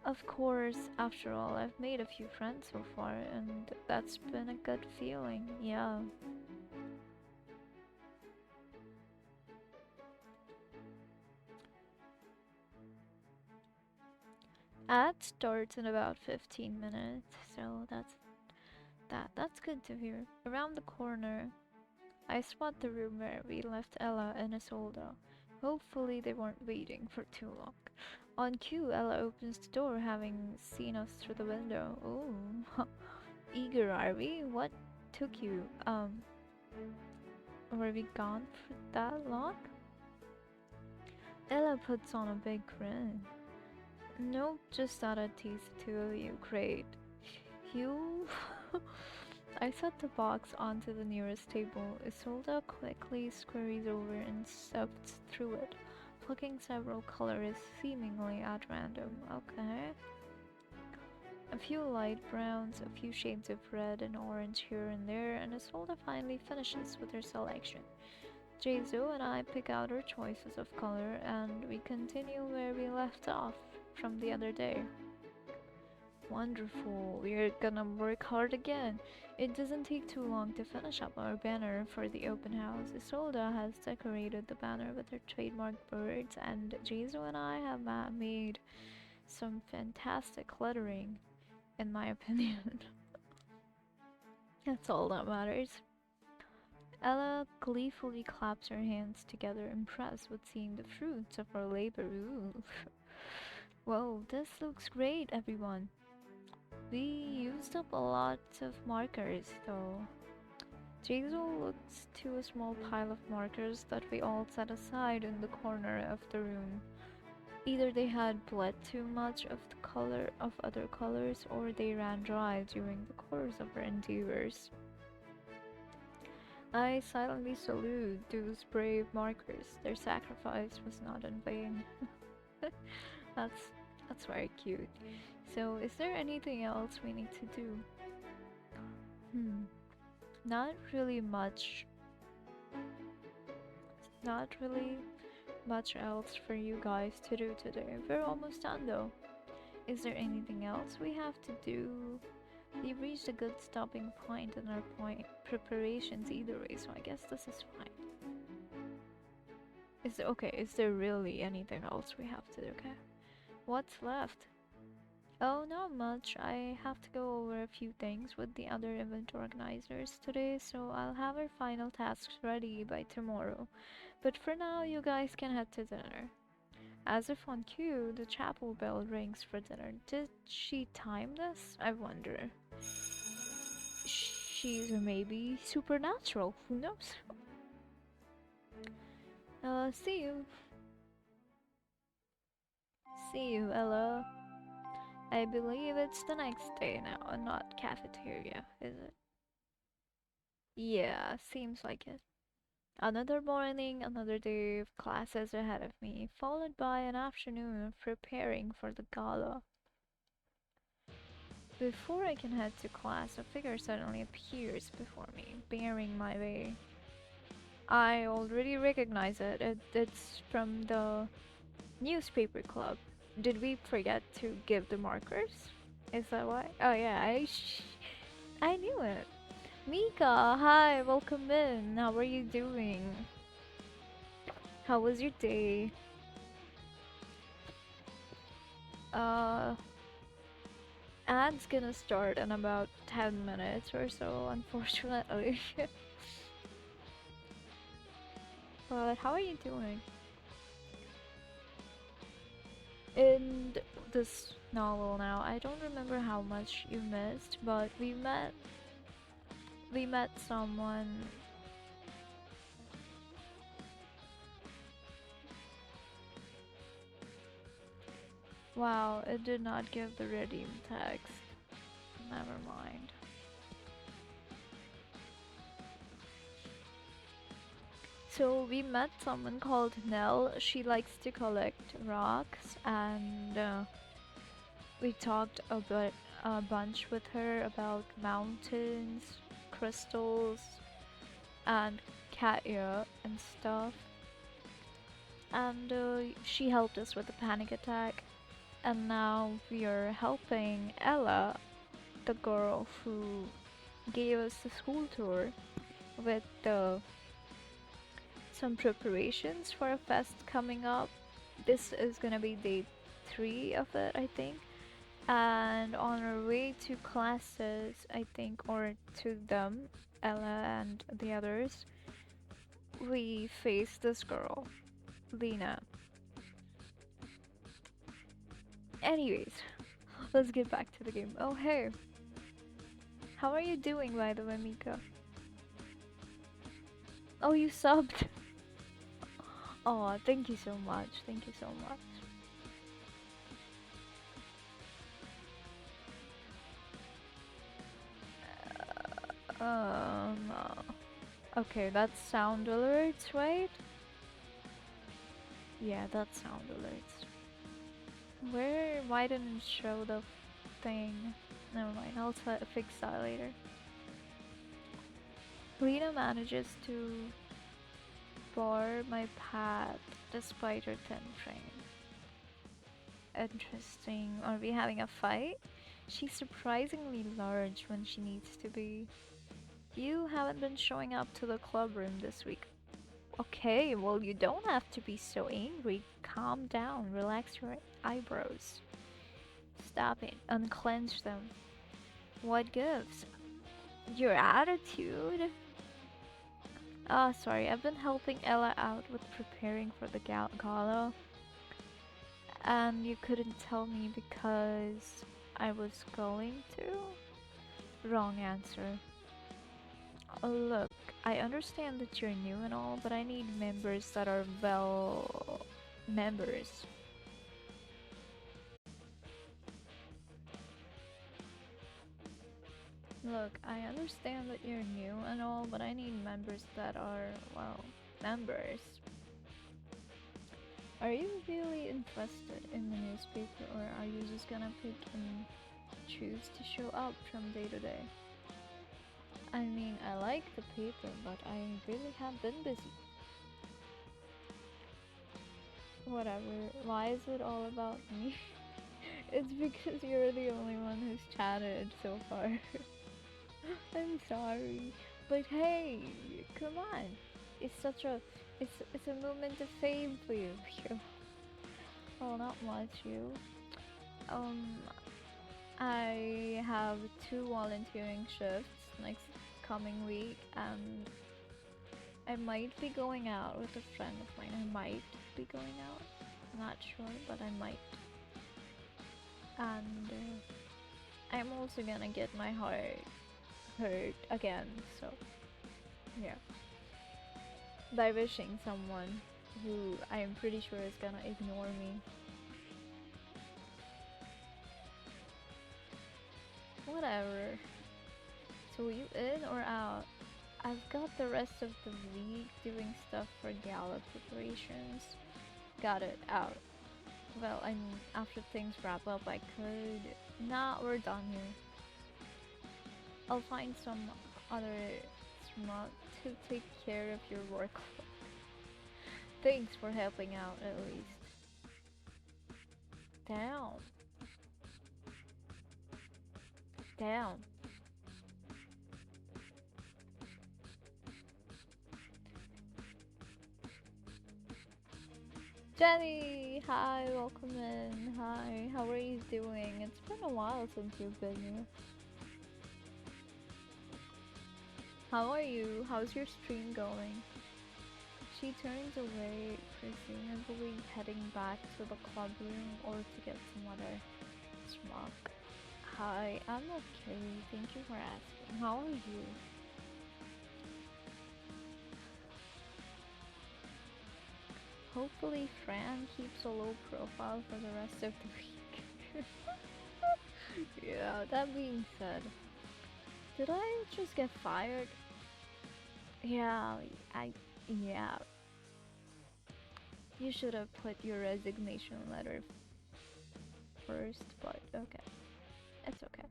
Of course, after all, I've made a few friends so far, and that's been a good feeling, yeah. Ad starts in about 15 minutes, so that's good to hear. Around the corner, I spot the room where we left Ella and Isolde. Hopefully they weren't waiting for too long. On cue, Ella opens the door, having seen us through the window. Oh, eager are we? What took you? Were we gone for that long? Ella puts on a big grin. Nope, just thought I'd tease the two of you. Great. You. I set the box onto the nearest table. Isolde quickly scurries over and sifts through it, plucking several colors seemingly at random. Okay. A few light browns, a few shades of red and orange here and there, and Isolde finally finishes with her selection. Jesu and I pick out our choices of color, and we continue where we left off from the other day. Wonderful, we're gonna work hard again. It doesn't take too long to finish up our banner for the open house. Isolde has decorated the banner with her trademark birds, and Jesu and I have made some fantastic lettering, in my opinion. That's all that matters. Ella gleefully claps her hands together, impressed with seeing the fruits of her labor. Ooh. Whoa, this looks great, everyone. We used up a lot of markers, though. Jaisal looks to a small pile of markers that we all set aside in the corner of the room. Either they had bled too much of the color of other colors, or they ran dry during the course of our endeavors. I silently salute those brave markers. Their sacrifice was not in vain. that's that's very cute. So, is there anything else we need to do? Hmm. Not really much. Not really much else for you guys to do today. We're almost done though. Is there anything else we have to do? We've reached a good stopping point in our point preparations either way, so I guess this is fine. Is there really anything else we have to do? Okay. What's left? Oh, not much. I have to go over a few things with the other event organizers today, so I'll have our final tasks ready by tomorrow. But for now, you guys can head to dinner. As if on cue, the chapel bell rings for dinner. Did she time this? I wonder. She's maybe supernatural. Who knows? See you. See you, Ella. I believe it's the next day now, and not cafeteria, is it? Yeah, seems like it. Another morning, another day of classes ahead of me, followed by an afternoon of preparing for the gala. Before I can head to class, a figure suddenly appears before me, bearing my way. I already recognize it. It's from the newspaper club. Did we forget to give the markers? Is that why? Oh yeah, I knew it. Mika, hi, welcome in. How are you doing? How was your day? Uh, ad's gonna start in about 10 minutes or so, unfortunately. But how are you doing? In this novel now, I don't remember how much you missed, but we met someone. Wow, it did not give the redeem text. Never mind. So we met someone called Nell. She likes to collect rocks, and We talked a bunch with her about mountains, crystals, and cat ear and stuff. And she helped us with the panic attack. And now we are helping Ella, the girl who gave us the school tour, with some preparations for a fest coming up. This is gonna be day 3 of it, I think. And on our way to classes, I think, or to them, Ella and the others, we face this girl, Lena. Anyways, let's get back to the game. Oh, hey, how are you doing, by the way, Mika? Oh, you subbed. Oh, thank you so much. Thank you so much. Okay, that's sound alerts, right? Yeah, that's sound alerts. Why didn't it show the thing? Never mind, I'll fix that later. Lena manages to bar my path despite her thin frame. Interesting. Are we having a fight? She's surprisingly large when she needs to be. You haven't been showing up to the club room this week. Okay, well, you don't have to be so angry. Calm down, relax your eyebrows. Stop it, unclench them. What gives? Your attitude? Ah, sorry, I've been helping Ella out with preparing for the gala, and you couldn't tell me because I was going to? Wrong answer. Look, I understand that you're new and all, but I need members that are members. Look, I understand that you're new and all, but I need members that are, well, members. Are you really interested in the newspaper, or are you just gonna pick and choose to show up from day to day? I mean, I like the paper, but I really have been busy. Whatever, why is it all about me? It's because you're the only one who's chatted so far. I'm sorry, but hey, come on. It's such a it's a moment of fame for you. Well, not much, you. Um, I have 2 volunteering shifts next coming week, and I might be going out with a friend of mine. I might be going out. I'm not sure, but I might. And I'm also gonna get my heart hurt again, so yeah. By wishing someone who I'm pretty sure is gonna ignore me. Whatever. So you in or out? I've got the rest of the week doing stuff for gala preparations. Got it, out. Well, I mean, after things wrap up, I could. Nah, we're done here. I'll find some other smut to take care of your work. Thanks for helping out, at least. Down. Down. Jenny! Hi, welcome in. Hi, how are you doing? It's been a while since you've been here. How are you? How's your stream going? She turns away, presumably heading back to the club room or to get some other smoke. Hi, I'm okay. Thank you for asking. How are you? Hopefully Fran keeps a low profile for the rest of the week. Yeah, that being said, did I just get fired? Yeah, yeah. You should have put your resignation letter first, but okay. It's okay.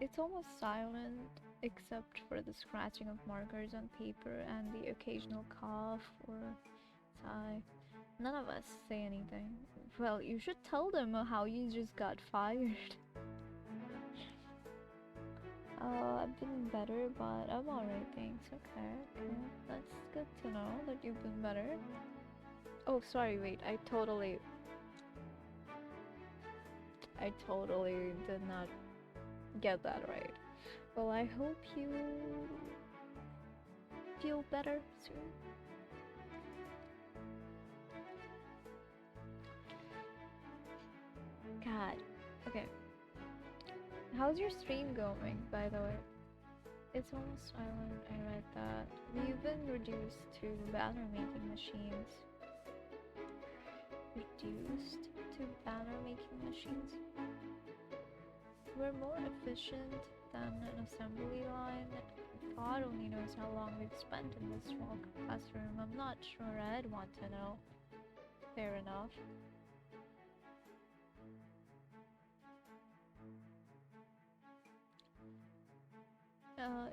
It's almost silent, except for the scratching of markers on paper and the occasional cough or sigh. None of us say anything. Well, you should tell them how you just got fired. I've been better, but I'm alright, thanks. Okay, okay. That's good to know that you've been better. Oh, sorry, wait, I totally did not get that right. Well, I hope you feel better soon. God. Okay. How's your stream going, by the way? It's almost silent, I read that. We've been reduced to banner making machines. Reduced to banner making machines? We're more efficient than an assembly line. God only knows how long we've spent in this small classroom. I'm not sure I'd want to know. Fair enough.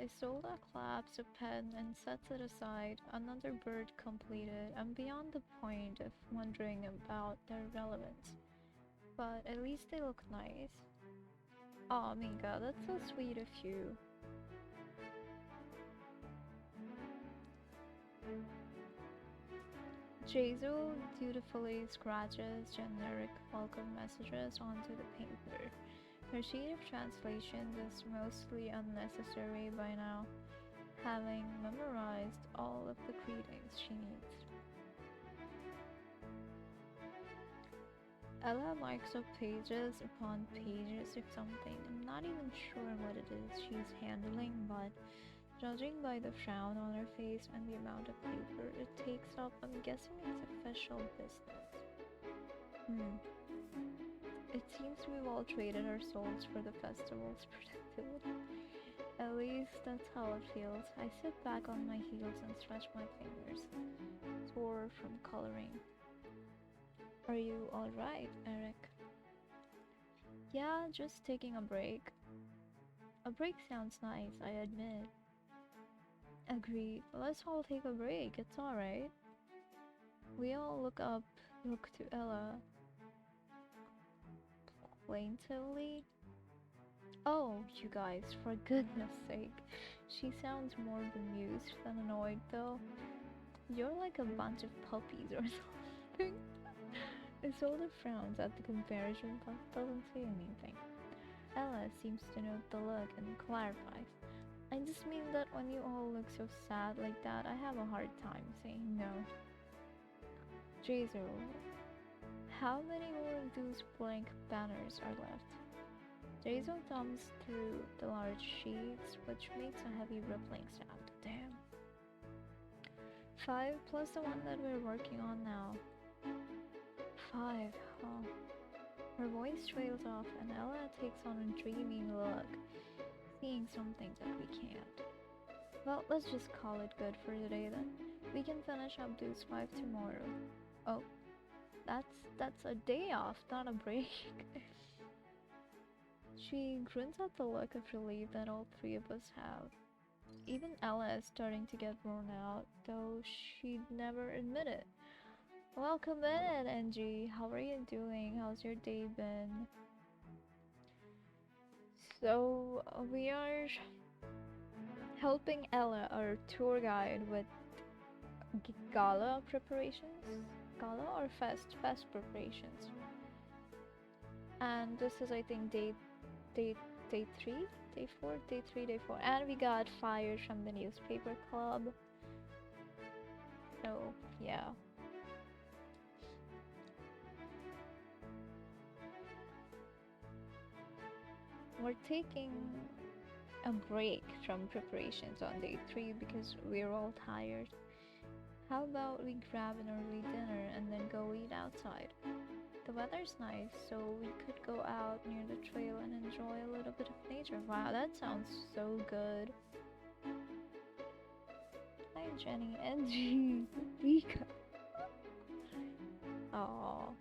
Isolda claps a pen and sets it aside. Another bird completed. I'm beyond the point of wondering about their relevance. But at least they look nice. Aw, Mika, that's so sweet of you. Jesu dutifully scratches generic welcome messages onto the paper. Her sheet of translations is mostly unnecessary by now, having memorized all of the greetings she needs. Ella marks up pages upon pages of something. I'm not even sure what it is she's handling, but judging by the frown on her face and the amount of paper it takes up, I'm guessing it's official business. It seems we've all traded our souls for the festival's productivity. At least that's how it feels. I sit back on my heels and stretch my fingers, sore from coloring. Are you alright, Eric? Yeah, just taking a break. A break sounds nice, I admit. Agreed. Let's all take a break, it's alright. We all look to Ella plaintively. Oh, you guys, for goodness sake. She sounds more bemused than annoyed, though. You're like a bunch of puppies or something. Isolde frowns at the comparison but doesn't say anything. Ella seems to note the look and clarifies. I just mean that when you all look so sad like that, I have a hard time saying no. Jesu, how many more of those blank banners are left? Jesu thumbs through the large sheets, which makes a heavy rippling sound. Damn. 5 plus the one that we're working on now. 5, huh? Her voice trails off and Ella takes on a dreamy look, seeing something that we can't. Well, let's just call it good for today then. We can finish up those 5 tomorrow. Oh, that's a day off, not a break. She grins at the look of relief that all 3 of us have. Even Ella is starting to get worn out, though she'd never admit it. Welcome in, Angie. How are you doing? How's your day been? So, we are helping Ella, our tour guide, with gala preparations? Gala or fest? Fest preparations. And this is, I think, day 3? Day 4? Day 3, day 4. And we got fired from the newspaper club. So, yeah. We're taking a break from preparations on day 3 because we're all tired. How about we grab an early dinner and then go eat outside? The weather's nice, so we could go out near the trail and enjoy a little bit of nature. Wow, that sounds so good. Hi, Jenny and Vika. Aww.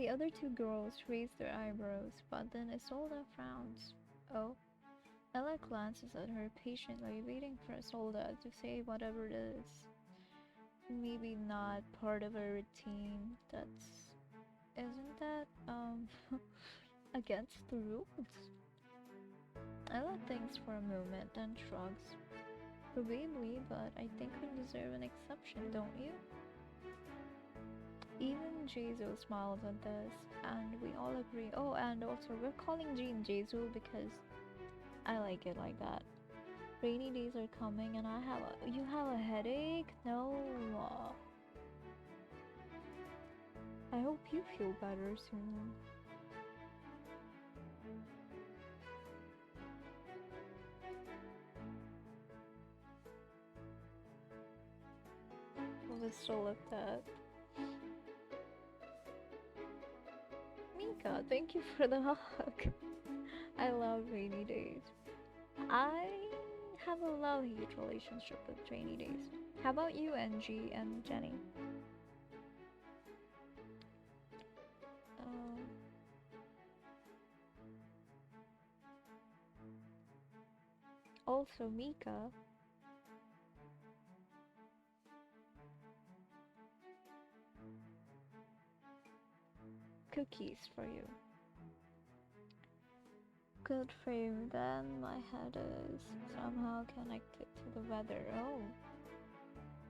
The other two girls raise their eyebrows, but then Isolda frowns. Oh? Ella glances at her patiently, waiting for Isolda to say whatever it is. Maybe not part of a routine. Isn't that, against the rules? Ella thinks for a moment, then shrugs. Probably, but I think we deserve an exception, don't you? Even Jesu smiles at this, and we all agree. Oh, and also, we're calling Jean Jesu because I like it like that. Rainy days are coming, and you have a headache? No. I hope you feel better soon. Was still at that. Mika, thank you for the hug. I love rainy days. I have a love-hate relationship with rainy days. How about you, NG and Jenny? Um, Also, Mika, cookies for you. Good for you. Then my head is somehow connected to the weather. Oh,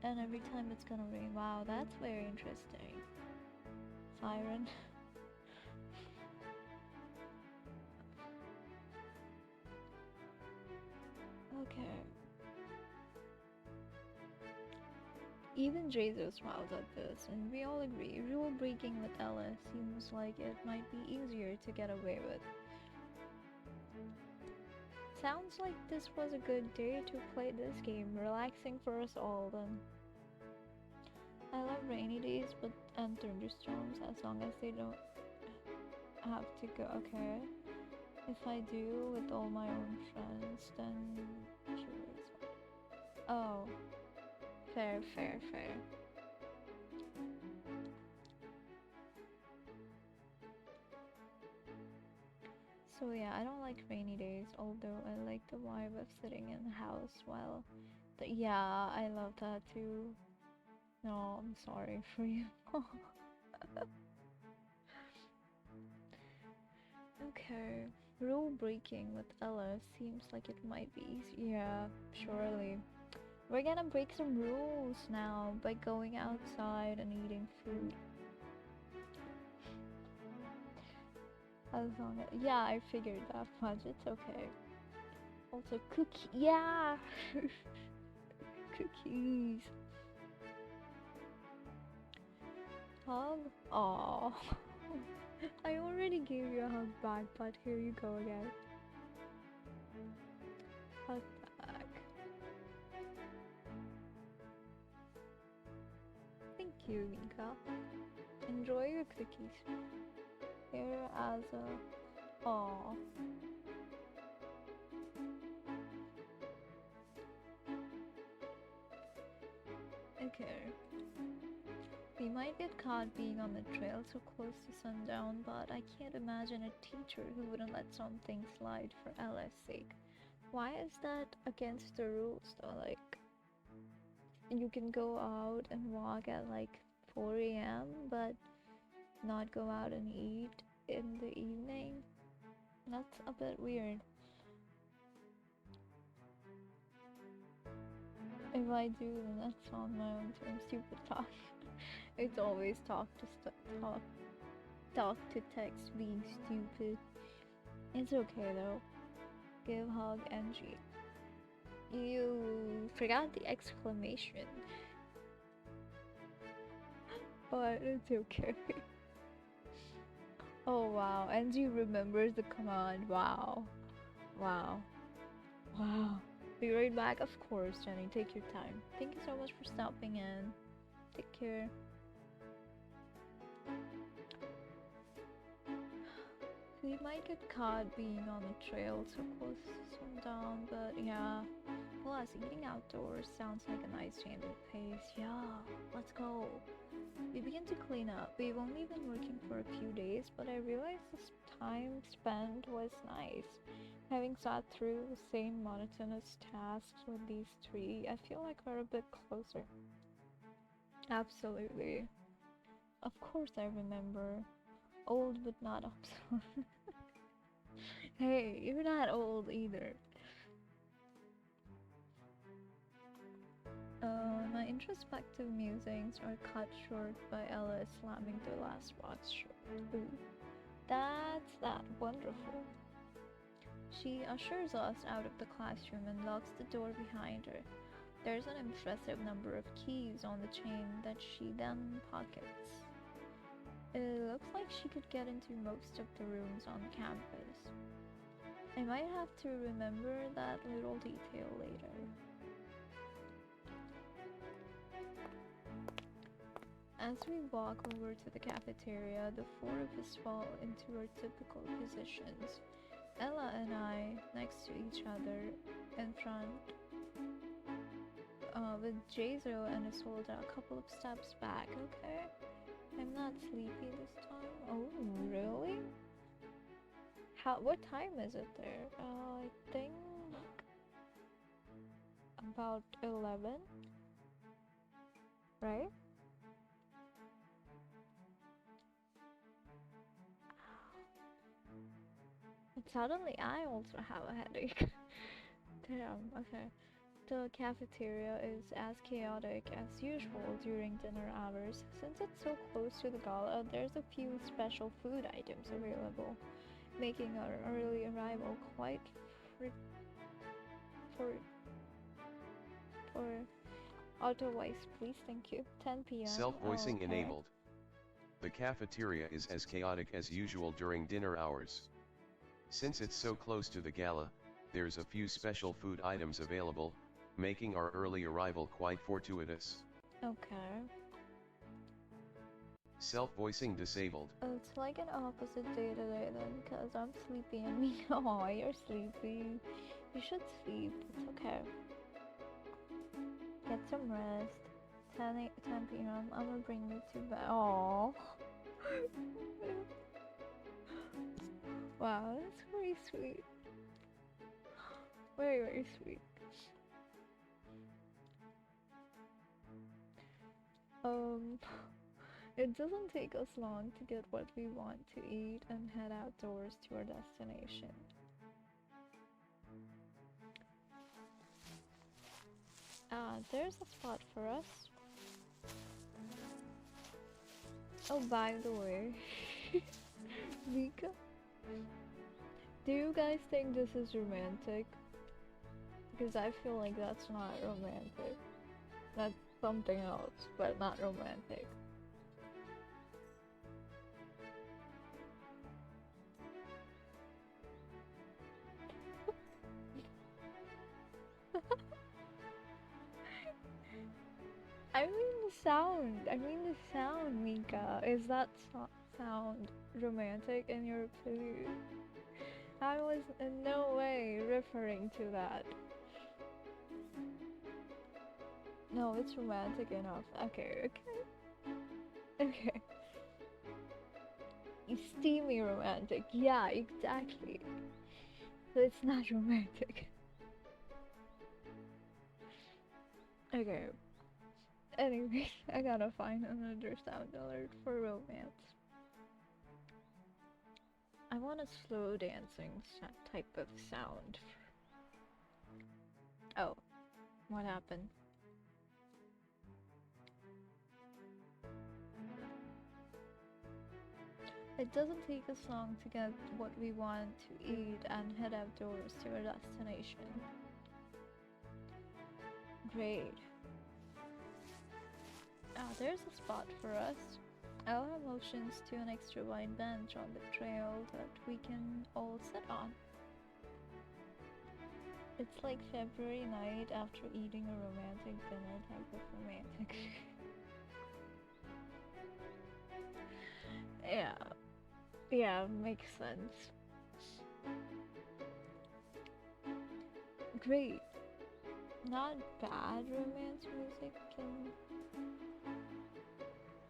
and every time it's gonna rain. Wow, that's very interesting. Siren. Okay. Even Jesus smiles at this, and we all agree rule breaking with Ella seems like it might be easier to get away with. Sounds like this was a good day to play this game, relaxing for us all then. I love rainy days and thunderstorms as long as they don't have to go. Okay. If I do with all my own friends, then sure. Oh, fair, fair, fair. So yeah, I don't like rainy days, although I like the vibe of sitting in the house while yeah, I love that too. No, I'm sorry for you. Okay. Rule breaking with Ella seems like it might be easy. Yeah, surely. We're gonna break some rules now by going outside and eating food. As long as, yeah, I figured that much. It's okay. Also, cookie. Yeah, cookies. Hug. Aww. I already gave you a hug back, but here you go again. Hug back. Thank you, Mika. Enjoy your cookies. Here as a. Aww. Okay. We might get caught being on the trail so close to sundown, but I can't imagine a teacher who wouldn't let something slide for Ella's sake. Why is that against the rules though? Like, you can go out and walk at like 4 a.m., but not go out and eat in the evening? That's a bit weird. If I do, then that's on my own terms. Stupid talk. It's always talk to text being stupid. It's okay though. Give hug NG. You forgot the exclamation. But it's okay. Oh wow, NG remembers the command. Wow. Wow. Wow. Be right back, of course, Jenny. Take your time. Thank you so much for stopping in. Take care. We might get caught being on the trail so close to sundown, but yeah, Plus, eating outdoors sounds like a nice change of pace. Yeah, let's go. We begin to clean up. We've only been working for a few days, but I realized this time spent was nice. Having sat through the same monotonous tasks with these three, I feel like we're a bit closer. Absolutely. Of course I remember. Old but not obsolete. Hey, you're not old either. My introspective musings are cut short by Ella slamming the last watch short. Ooh, that's that wonderful. She ushers us out of the classroom and locks the door behind her. There's an impressive number of keys on the chain that she then pockets. It looks like she could get into most of the rooms on campus. I might have to remember that little detail later. As we walk over to the cafeteria, the four of us fall into our typical positions. Ella and I next to each other in front, with Jazo and Isolda a couple of steps back, okay? I'm not sleepy this time. Oh, really? What time is it there? I think about 11, right? And suddenly I also have a headache. Damn, okay. The cafeteria is as chaotic as usual during dinner hours. Since it's so close to the gala, there's a few special food items available, making our early arrival quite for for for otherwise please thank you. 10 p.m. Self-voicing Okay. enabled. The cafeteria is as chaotic as usual during dinner hours. Since it's so close to the gala, there's a few special food items available, making our early arrival quite fortuitous. Okay. Self-voicing disabled. It's like an opposite day today then, because I'm sleepy and me. Oh, you're sleepy. You should sleep. It's okay. Get some rest. 10 p.m. I'm gonna bring you to bed. Aww. Wow, that's very sweet. Very, very sweet. Um, it doesn't take us long to get what we want to eat and head outdoors to our destination. There's a spot for us. Oh, by the way, Mika, do you guys think this is romantic? Because I feel like that's not romantic. That's something else, but not romantic. I mean the sound, Mika. Is that sound romantic in your opinion? I was in no way referring to that. No, it's romantic enough. Okay, okay. Okay. Steamy romantic. Yeah, exactly. So it's not romantic. Okay. Anyways, I gotta find another sound alert for romance. I want a slow dancing type of sound. Oh, what happened? It doesn't take us long to get what we want to eat and head outdoors to our destination. Great. There's a spot for us. Ella motions to an extra wide bench on the trail that we can all sit on. It's like February night after eating a romantic dinner type of romantic. Yeah, yeah, makes sense. Great. Not bad romance music can.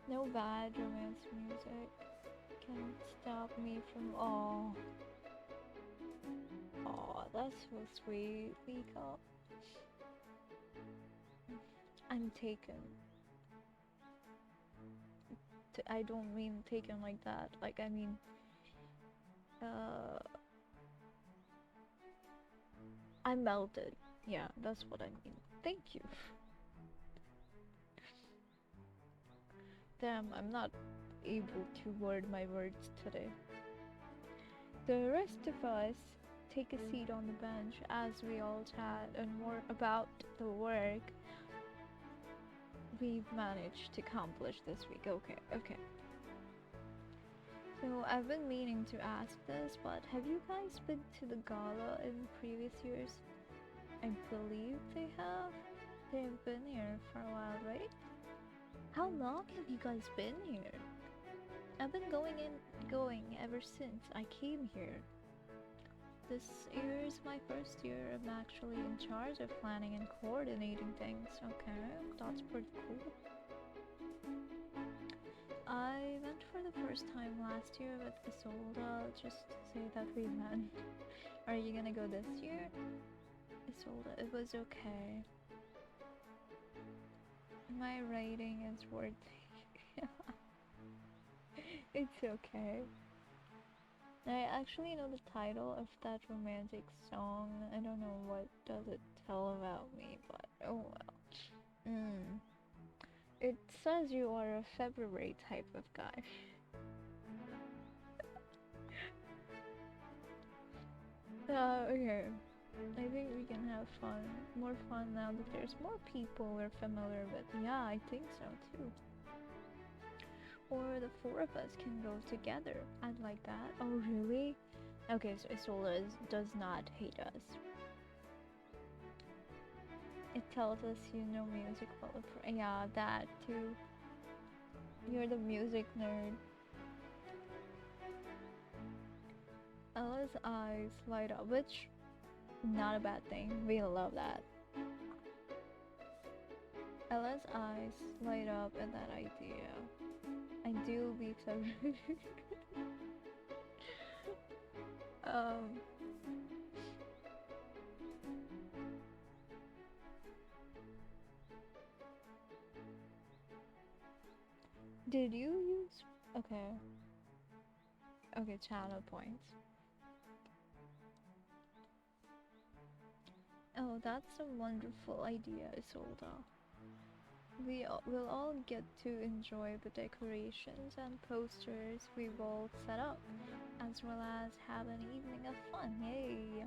No bad romance music can stop me from. Oh, oh, that's so sweet, Mika. I'm taken. I don't mean taken like that. Like, I mean, uh, I'm melted. Yeah, that's what I mean. Thank you. Damn, I'm not able to word my words today. The rest of us take a seat on the bench as we all chat and more about the work we've managed to accomplish this week. Okay, okay. So I've been meaning to ask this, but have you guys been to the gala in previous years? I believe they have. They've been here for a while, right? How long have you guys been here? I've been going ever since I came here. This year is my first year. I'm actually in charge of planning and coordinating things. Okay, that's pretty cool. I went for the first time last year with Isolda, just to say that we went. Are you gonna go this year? Isolda, it was okay. My rating is worth it's okay. I actually know the title of that romantic song. I don't know what does it tell about me, but oh well. Mm. It says you are a February type of guy. Okay. I think we can have fun. More fun now that there's more people we're familiar with. Yeah, I think so too. Or the four of us can go together. I'd like that. Oh, really? Okay, so Isola does not hate us. It tells us you know music well. Yeah, that too. You're the music nerd. Ella's eyes light up, which not a bad thing. We love that. Ella's eyes light up at that idea. I do be clever. um, did you use? Okay, okay, channel points. Oh, that's a wonderful idea, Isolda. Will all get to enjoy the decorations and posters we've all set up, as well as have an evening of fun. Yay!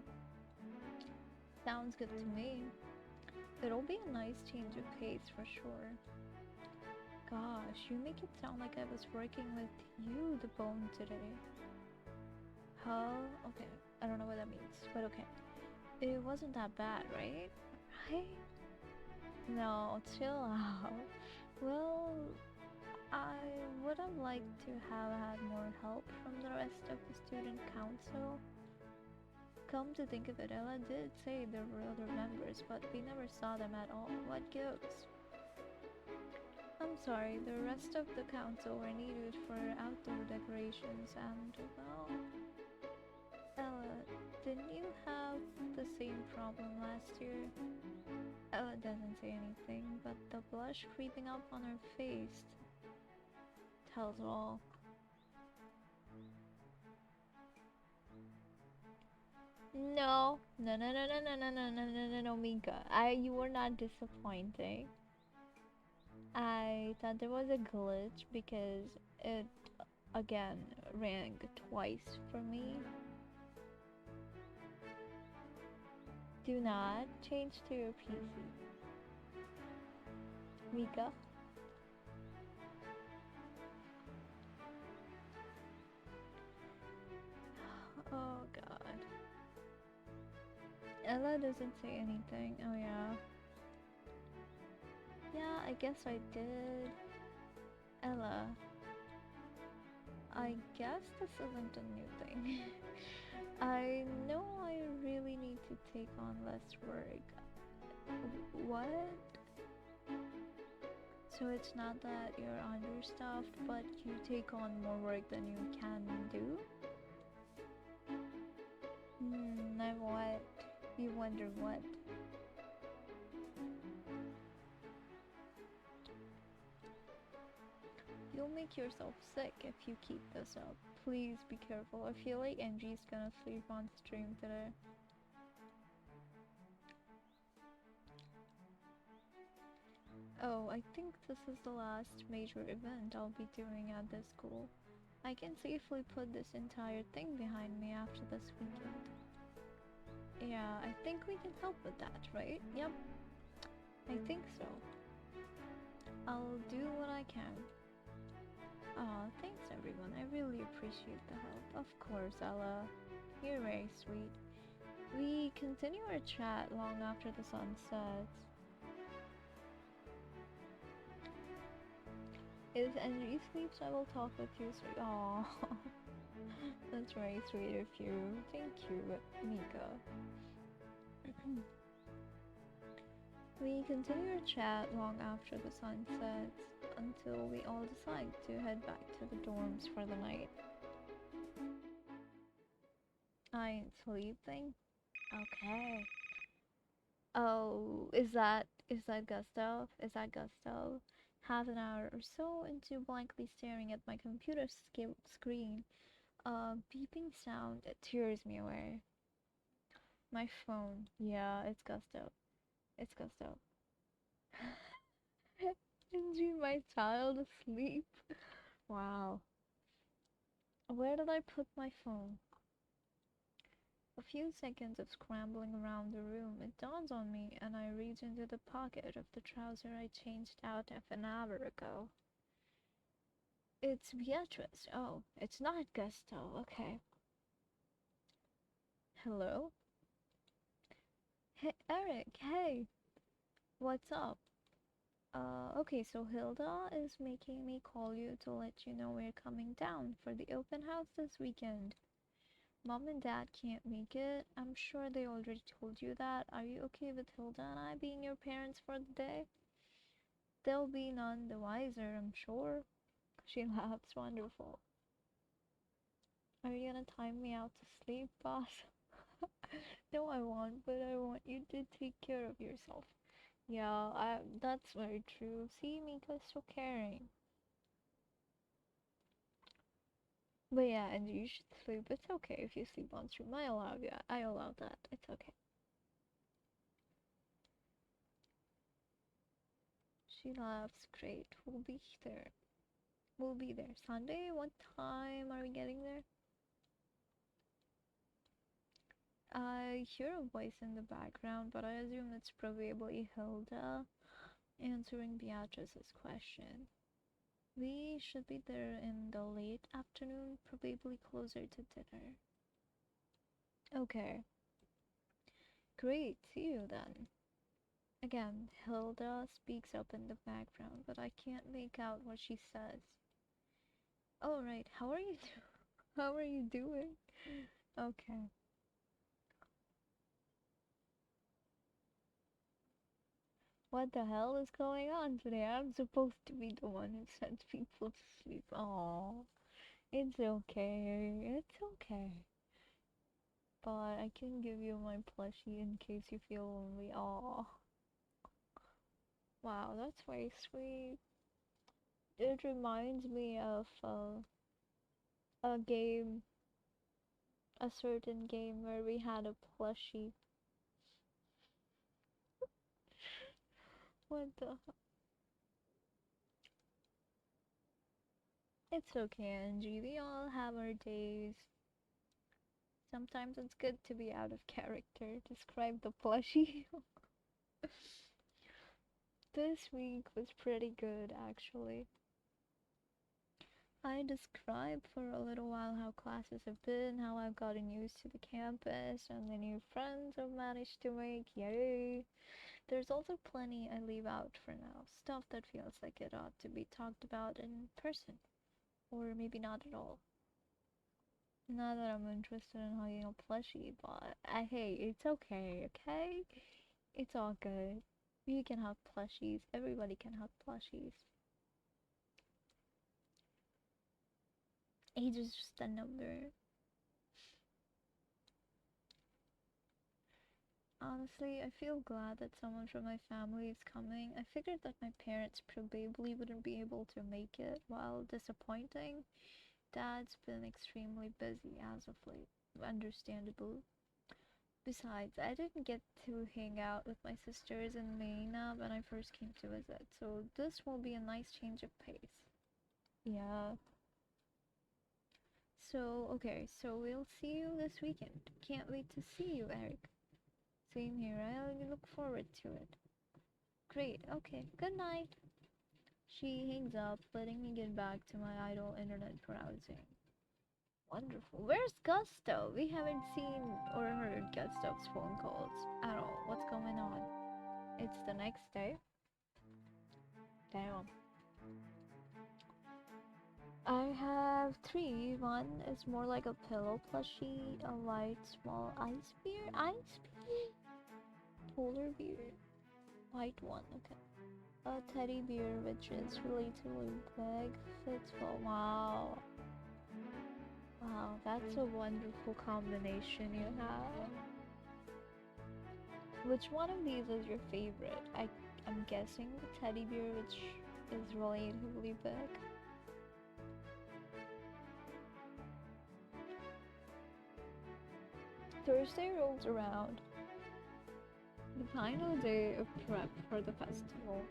Sounds good to me. It'll be a nice change of pace for sure. Gosh, you make it sound like I was working with you the bone today. Huh? Okay, I don't know what that means, but okay. It wasn't that bad, right? Right? No, chill out. Well, I would have liked to have had more help from the rest of the student council. Come to think of it, Ella did say there were other members, but we never saw them at all. What gives? I'm sorry, the rest of the council were needed for outdoor decorations and, well, Ella, didn't you have the same problem last year? Ella doesn't say anything, but the blush creeping up on her face tells all. No, no, no, no, no, no, no, no, no, no, no, no, Mika. You were not disappointing. I thought there was a glitch because it again rang twice for me. Do not change to your PC, Mika. Oh god. Ella doesn't say anything. Oh yeah. Yeah, I guess I did. Ella, I guess this isn't a new thing. I know I really need to take on less work. What? So it's not that you're understaffed, but you take on more work than you can do? And what? You wonder what? You'll make yourself sick if you keep this up. Please be careful. I feel like Angie's gonna sleep on stream today. Oh, I think this is the last major event I'll be doing at this school. I can safely put this entire thing behind me after this weekend. Yeah, I think we can help with that, right? Yep, I think so. I'll do what I can. Aw, thanks everyone. I really appreciate the help. Of course, Ella. You're very sweet. We continue our chat long after the sun sets. If Angie sleeps, I will talk with you. Aww. That's very sweet of you. Thank you, Mika. We continue our chat long after the sun sets until we all decide to head back to the dorms for the night. I ain't sleeping. Okay. Oh, is that Gustav? Is that Gustav? Half an hour or so into blankly staring at my computer screen, a beeping sound that tears me away. My phone. Yeah, it's Gustav. It's Gustav. Angie, my child asleep. Wow. Where did I put my phone? A few seconds of scrambling around the room, it dawns on me, and I reach into the pocket of the trouser I changed out of an hour ago. It's Beatrice. Oh, it's not Gusto. Okay. Hello? Hey, Eric, hey. What's up? Okay, so Hilda is making me call you to let you know we're coming down for the open house this weekend. Mom and Dad can't make it. I'm sure they already told you that. Are you okay with Hilda and I being your parents for the day? They'll be none the wiser, I'm sure. She laughs. Wonderful. Are you gonna time me out to sleep, boss? No, I won't, but I want you to take care of yourself. Yeah, that's very true. See, Mika's so caring. But yeah, and you should sleep. It's okay if you sleep on stream. I allow you. I allow that. It's okay. She laughs. Great. We'll be there. We'll be there. Sunday? What time are we getting there? I hear a voice in the background, but I assume it's probably Hilda answering Beatrice's question. We should be there in the late afternoon, probably closer to dinner. Okay, great, see you then. Again, Hilda speaks up in the background, but I can't make out what she says. Oh, right, how are you how are you doing? Okay. What the hell is going on today? I'm supposed to be the one who sends people to sleep. Oh, it's okay. It's okay. But I can give you my plushie in case you feel lonely. Oh, wow, that's very sweet. It reminds me of a game, a certain game where we had a plushie. What the? It's okay, Angie. We all have our days. Sometimes it's good to be out of character. Describe the plushie. This week was pretty good, actually. I described for a little while how classes have been, how I've gotten used to the campus, and the new friends I've managed to make. Yay! There's also plenty I leave out for now, stuff that feels like it ought to be talked about in person, or maybe not at all. Not that I'm interested in hugging a plushie, but hey, it's okay, okay? It's all good. You can have plushies. Everybody can have plushies. Age is just a number. Honestly, I feel glad that someone from my family is coming. I figured that my parents probably wouldn't be able to make it. While disappointing, Dad's been extremely busy as of late. Understandable. Besides, I didn't get to hang out with my sisters in Maina when I first came to visit, so this will be a nice change of pace. Yeah. Okay, so we'll see you this weekend. Can't wait to see you, Eric. Same here, I look forward to it. Great, okay, good night. She hangs up, letting me get back to my idle internet browsing. Wonderful. Where's Gusto? We haven't seen or heard Gusto's phone calls at all. What's going on? It's the next day. Damn. I have three. One is more like a pillow plushie, a light small ice bear. Ice bear? Polar bear? White one, okay. A teddy bear which is relatively big, fits well. Wow. Wow, that's a wonderful combination you have. Which one of these is your favorite? I'm guessing the teddy bear, which is relatively big. Thursday rolls around, the final day of prep for the festival.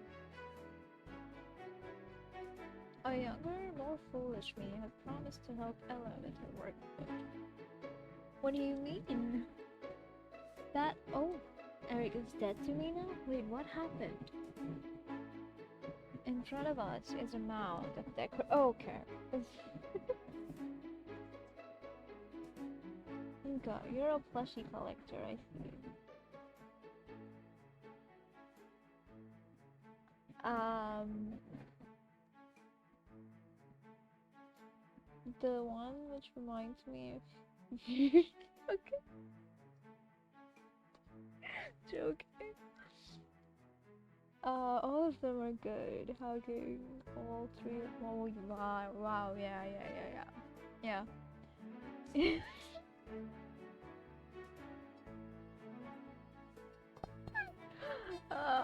A younger, more foolish me had promised to help Ella with her work. What do you mean? That. Oh, Eric is dead to me now? Wait, what happened? In front of us is a mound of decor. Oh, okay. Okay, you're a plushie collector, I see. Um, the one which reminds me of. Okay, joking. All of them are good. Hugging all three. Oh, wow, wow, yeah. uh,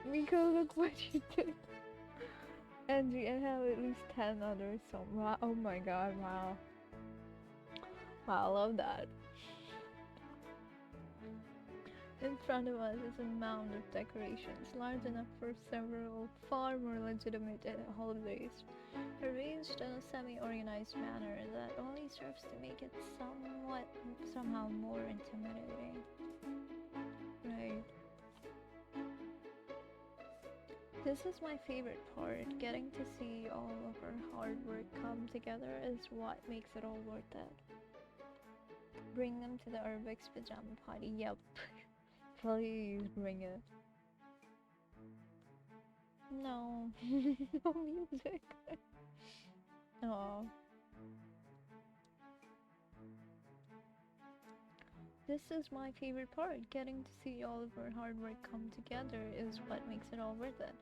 Miko, look what you did. Angie, I have at least 10 others. So, wow, oh my god, wow. Wow, I love that. In front of us is a mound of decorations, large enough for several far more legitimate holidays, arranged in a semi-organized manner that only serves to make it somehow more intimidating. Right. This is my favorite part. Getting to see all of our hard work come together is what makes it all worth it. Bring them to the Urbex pajama party. Yep. Please bring it. No. No music. Oh. This is my favorite part. Getting to see all of our hard work come together is what makes it all worth it.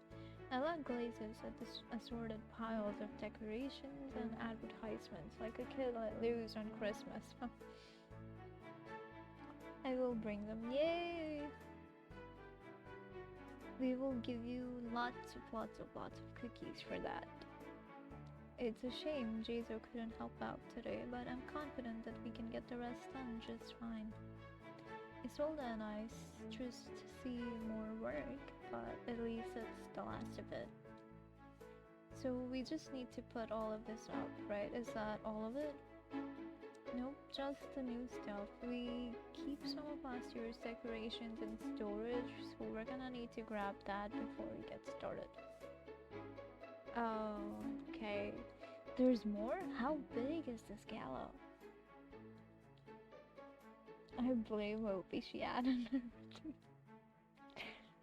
I like glazes at the assorted piles of decorations and advertisements like a kid let loose on Christmas. I will bring them. Yay! We will give you lots of cookies for that. It's a shame Jazo couldn't help out today, but I'm confident that we can get the rest done just fine. Isolde and I just see more work, but at least it's the last of it. So we just need to put all of this up, right? Is that all of it? Nope, just the new stuff. We keep some of last year's decorations in storage, so we're gonna need to grab that before we get started. Okay. There's more? How big is this gala? I blame Opie, she added.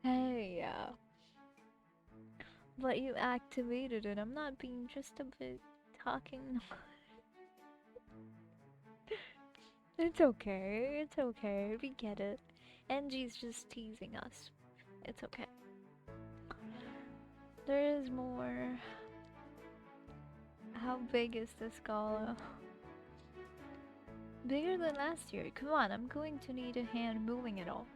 Hey, but you activated it. I'm not being just a bit talking. It's okay. It's okay. We get it. Angie's just teasing us. It's okay. There is more. How big is this gala? Bigger than last year. Come on, I'm going to need a hand moving it all.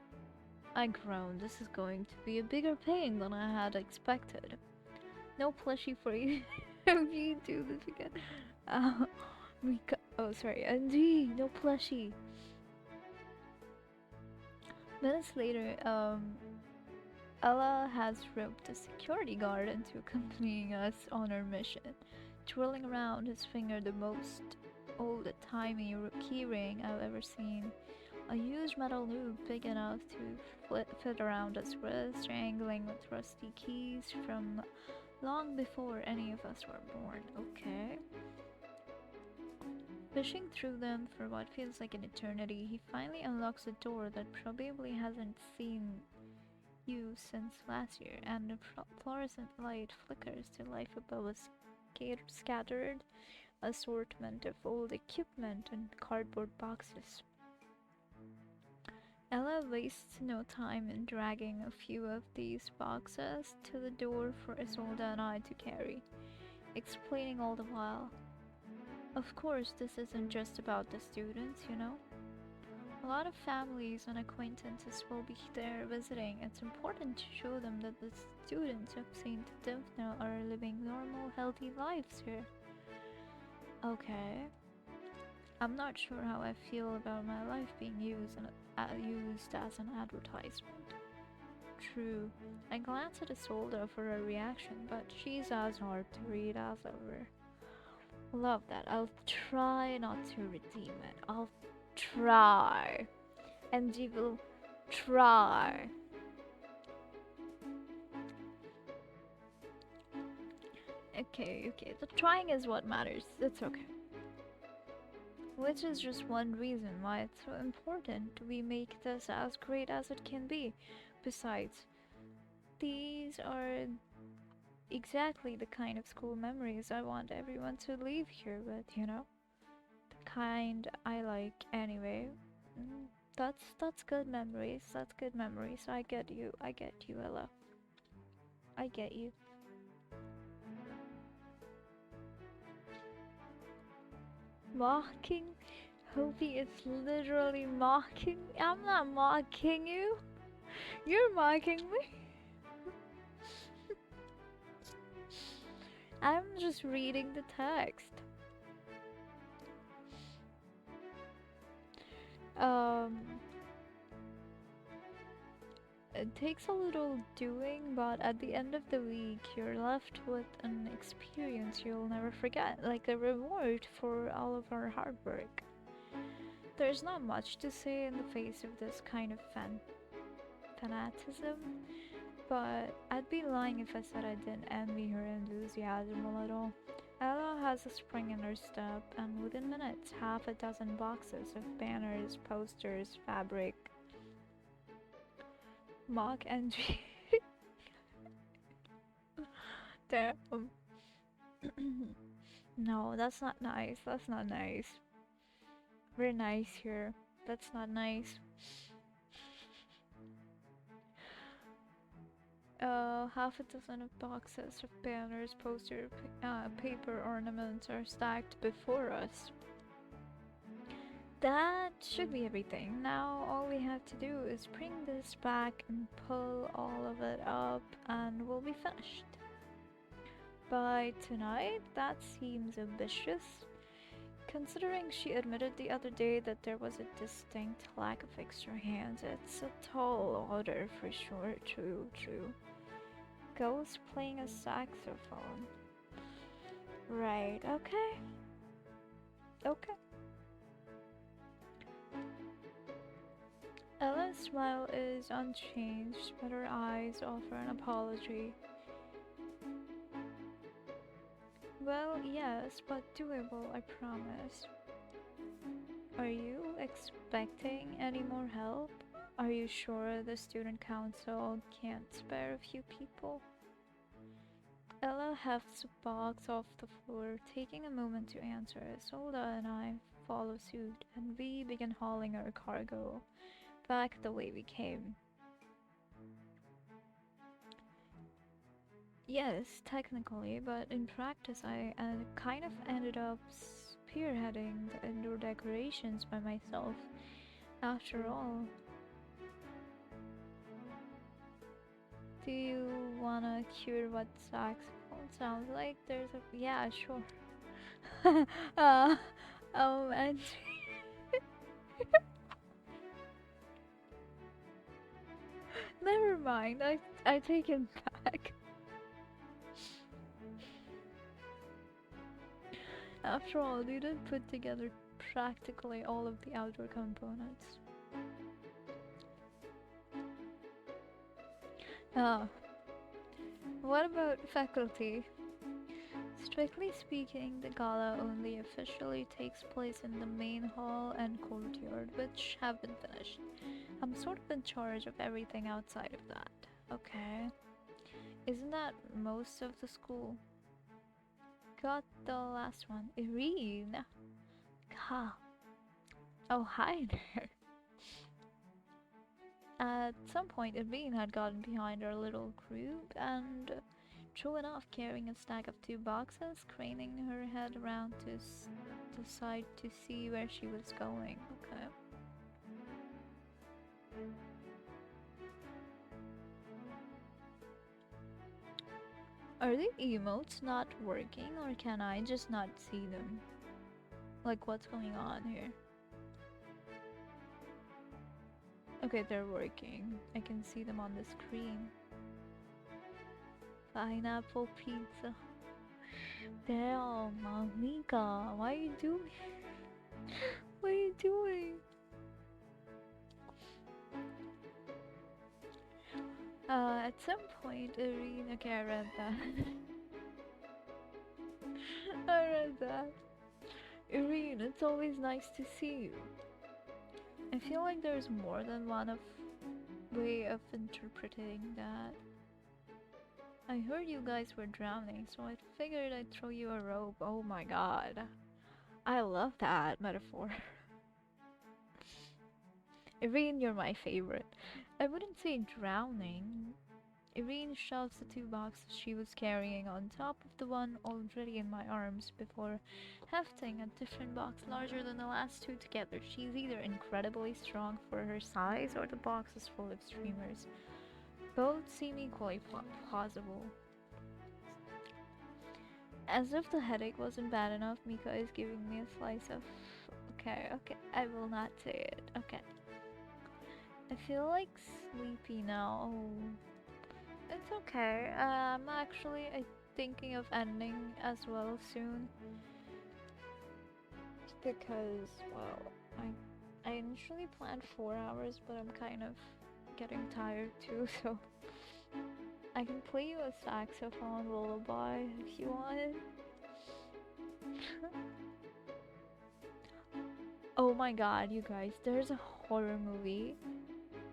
I groaned. This is going to be a bigger pain than I had expected. No plushie for you if you do this again. Uh, oh, sorry, Angie, no plushie. Minutes later, Ella has roped a security guard into accompanying us on our mission, twirling around his finger the most old-timey keyring I've ever seen. A huge metal loop big enough to fit around his wrist, jangling with rusty keys from long before any of us were born. Okay. Fishing through them for what feels like an eternity, he finally unlocks a door that probably hasn't seen use since last year, and the fluorescent light flickers to life above a scattered assortment of old equipment and cardboard boxes. Ella wastes no time in dragging a few of these boxes to the door for Isolde and I to carry, explaining all the while. Of course, this isn't just about the students, you know? A lot of families and acquaintances will be there visiting. It's important to show them that the students of St. Dymphna are living normal, healthy lives here. Okay. I'm not sure how I feel about my life being used as an advertisement. True. I glance at Isolde for a reaction, but she's as hard to read as ever. Love that. I'll try not to redeem it. I'll try. And you will try. Okay. The trying is what matters. It's okay. Which is just one reason why it's so important we make this as great as it can be. Besides, these are exactly the kind of school memories I want everyone to leave here with, you know? The kind I like anyway. Mm, that's good memories. That's good memories. I get you. I get you, Ella. I get you. Mocking? Hopey is literally mocking. I'm not mocking you. You're mocking me. I'm just reading the text. Um, it takes a little doing, but at the end of the week, you're left with an experience you'll never forget, like a reward for all of our hard work. There's not much to say in the face of this kind of fanatism, but I'd be lying if I said I didn't envy her enthusiasm a little. Ella has a spring in her step, and within minutes, half a dozen boxes of banners, posters, fabric, mock entry. Damn. No, that's not nice. That's not nice. We're nice here. That's not nice. Half a dozen of boxes of banners, paper ornaments are stacked before us. That should be everything. Now all we have to do is bring this back and pull all of it up and we'll be finished. By tonight, that seems ambitious. Considering she admitted the other day that there was a distinct lack of extra hands, it's a tall order for sure. True. Ghost playing a saxophone. Right, okay. Ella's smile is unchanged, but her eyes offer an apology. Well, yes, but doable, I promise. Are you expecting any more help? Are you sure the student council can't spare a few people? Ella hefts a box off the floor, taking a moment to answer. Isolde and I follow yellow suit, and we began hauling our cargo back the way we came. Yes, technically, but in practice, I kind of ended up spearheading the indoor decorations by myself. After all, do you wanna hear what saxophone sounds like? There's a yeah, sure. uh, and never mind. I take it back. After all, you did put together practically all of the outdoor components. Ah, what about faculty? Strictly speaking, the gala only officially takes place in the main hall and courtyard, which have been finished. I'm sort of in charge of everything outside of that. Okay. Isn't that most of the school? Got the last one. Irene! Ha! Oh, hi there! At some point, Irene had gotten behind our little group and true enough, carrying a stack of 2 boxes, craning her head around to the side to see where she was going. Okay. Are the emotes not working or can I just not see them? Like, what's going on here? Okay, they're working. I can see them on the screen. Pineapple pizza. Damn, Mika, what are you doing? What are you doing? At some point, Irene. Okay, I read that. I read that. Irene, it's always nice to see you. I feel like there's more than one of way of interpreting that. I heard you guys were drowning, so I figured I'd throw you a rope. Oh my god. I love that metaphor. Irene, you're my favorite. I wouldn't say drowning. Irene shoves the 2 boxes she was carrying on top of the one already in my arms before hefting a different box larger than the last two together. She's either incredibly strong for her size or the box is full of streamers. Both seem equally plausible. As if the headache wasn't bad enough, Mika is giving me a slice of. Okay, okay, I will not say it. Okay. I feel like sleepy now. Oh, it's okay. I'm actually thinking of ending as well soon because, well, I initially planned 4 hours, but I'm kind of getting tired too, so I can play you a saxophone lullaby if you want. Oh my god, you guys, there's a horror movie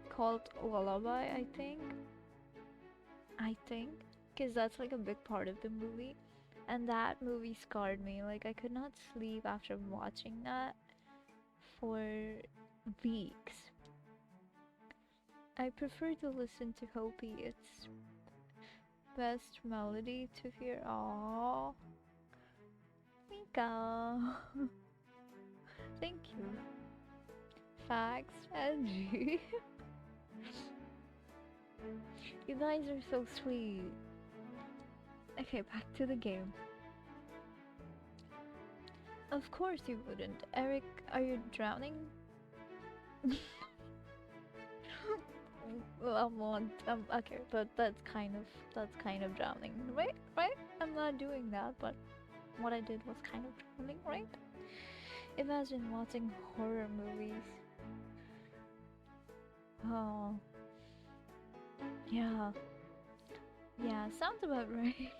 called Lullaby, I think. Because that's like a big part of the movie. And that movie scarred me. Like, I could not sleep after watching that for weeks. I prefer to listen to Hopi. It's best melody to hear. Aww. Mika. Thank you. Facts, Angie. You guys are so sweet. Okay, back to the game. Of course you wouldn't. Eric, are you drowning? Okay, but that's kind of drowning, right? Right? I'm not doing that, but what I did was kind of drowning, right? Imagine watching horror movies. Oh, yeah. Yeah, sounds about right.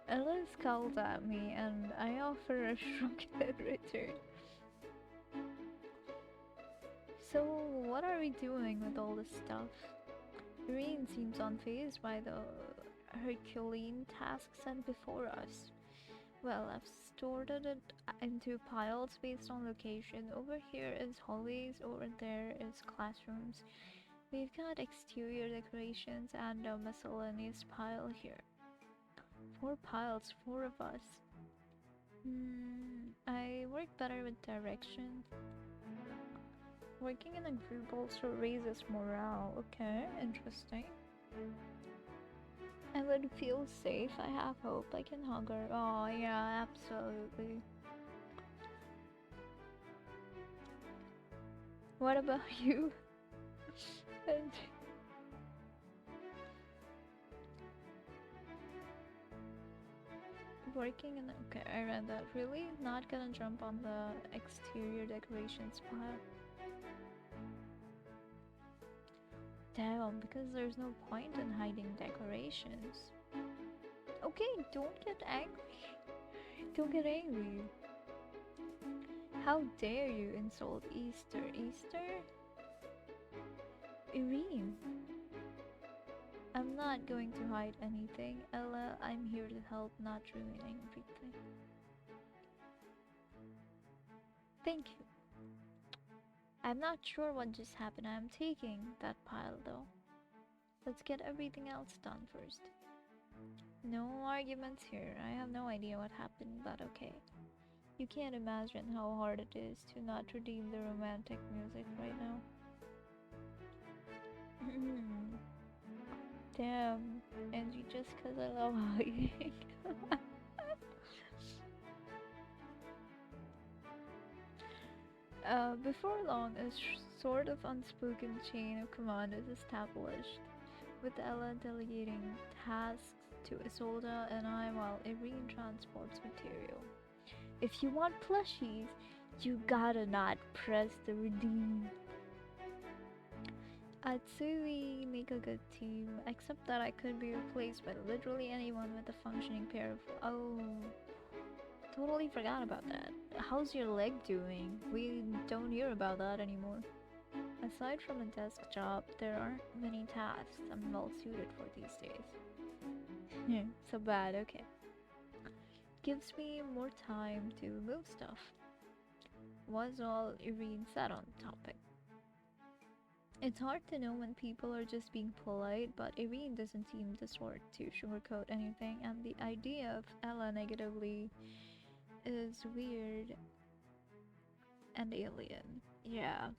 Ella scowls at me and I offer a shrunken return. So, what are we doing with all this stuff? Irene seems unfazed by the Herculean task set before us. Well, I've sorted it into piles based on location. Over here is hallways, over there is classrooms. We've got exterior decorations and a miscellaneous pile here. 4 piles, 4 of us. I work better with direction. Working in a group also raises morale. Okay, interesting. I would feel safe. I have hope. I can hug her. Oh, yeah, absolutely. What about you? And working in. Okay, I read that. Really? Not gonna jump on the exterior decorations pile. Damn, because there's no point in hiding decorations. Okay, don't get angry. Don't get angry. How dare you insult Easter? Easter? Irene, I'm not going to hide anything. Ella, I'm here to help, not ruin everything. Thank you. I'm not sure what just happened. I'm taking that pile though. Let's get everything else done first. No arguments here. I have no idea what happened, but okay. You can't imagine how hard it is to not redeem the romantic music right now. Damn, Angie, just cause I love hugging. Before long, a sort of unspoken chain of command is established, with Ella delegating tasks to Isolda and I while Irene transports material. If you want plushies, you gotta not press the redeem. I'd say we make a good team, except that I could be replaced by literally anyone with a functioning pair of. Oh, totally forgot about that. How's your leg doing? We don't hear about that anymore. Aside from a desk job, there aren't many tasks I'm well suited for these days. So bad, okay. Gives me more time to move stuff. Was all Irene said on the topic. It's hard to know when people are just being polite, but Irene doesn't seem the sort to sugarcoat anything, and the idea of Ella negatively is weird and alien. Yeah,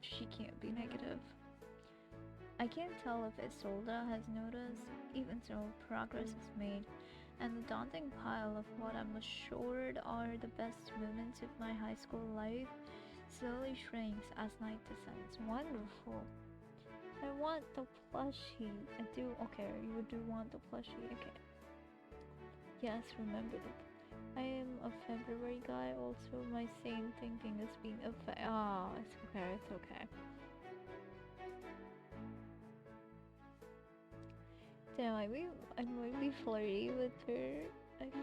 she can't be negative. I can't tell if Isolda has noticed, even so, progress is made, and the daunting pile of what I'm assured are the best moments of my high school life slowly shrinks as night descends. Wonderful. I want the plushie. I do. Okay, you do want the plushie. Okay. Yes, remember the. I am a February guy. Also, my same thinking is being a. It's okay. It's okay. Damn, I might be flirty with her, like,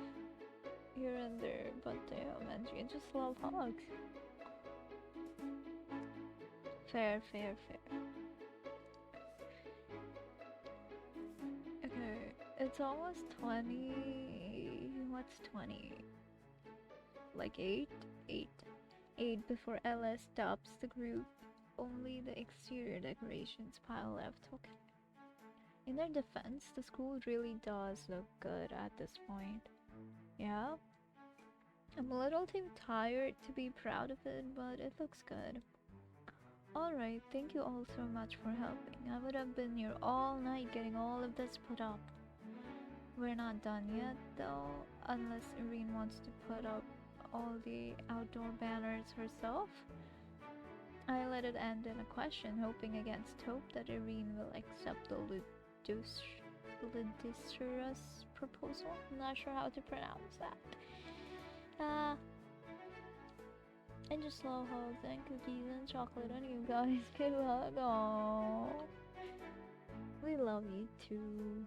here and there, but damn, and you just love hugs. Fair, fair, fair. Okay, it's almost 20. What's 20? Like 8? 8. 8 before Ella stops the group. Only the exterior decorations pile left. Okay. In their defense, the school really does look good at this point. Yeah? I'm a little too tired to be proud of it, but it looks good. Alright, thank you all so much for helping. I would have been here all night getting all of this put up. We're not done yet, though, unless Irene wants to put up all the outdoor banners herself. I let it end in a question, hoping against hope that Irene will accept the Ludicrous proposal. I'm not sure how to pronounce that. I just love hugs and cookies and chocolate on you guys. Give a hug. Aww. We love you too.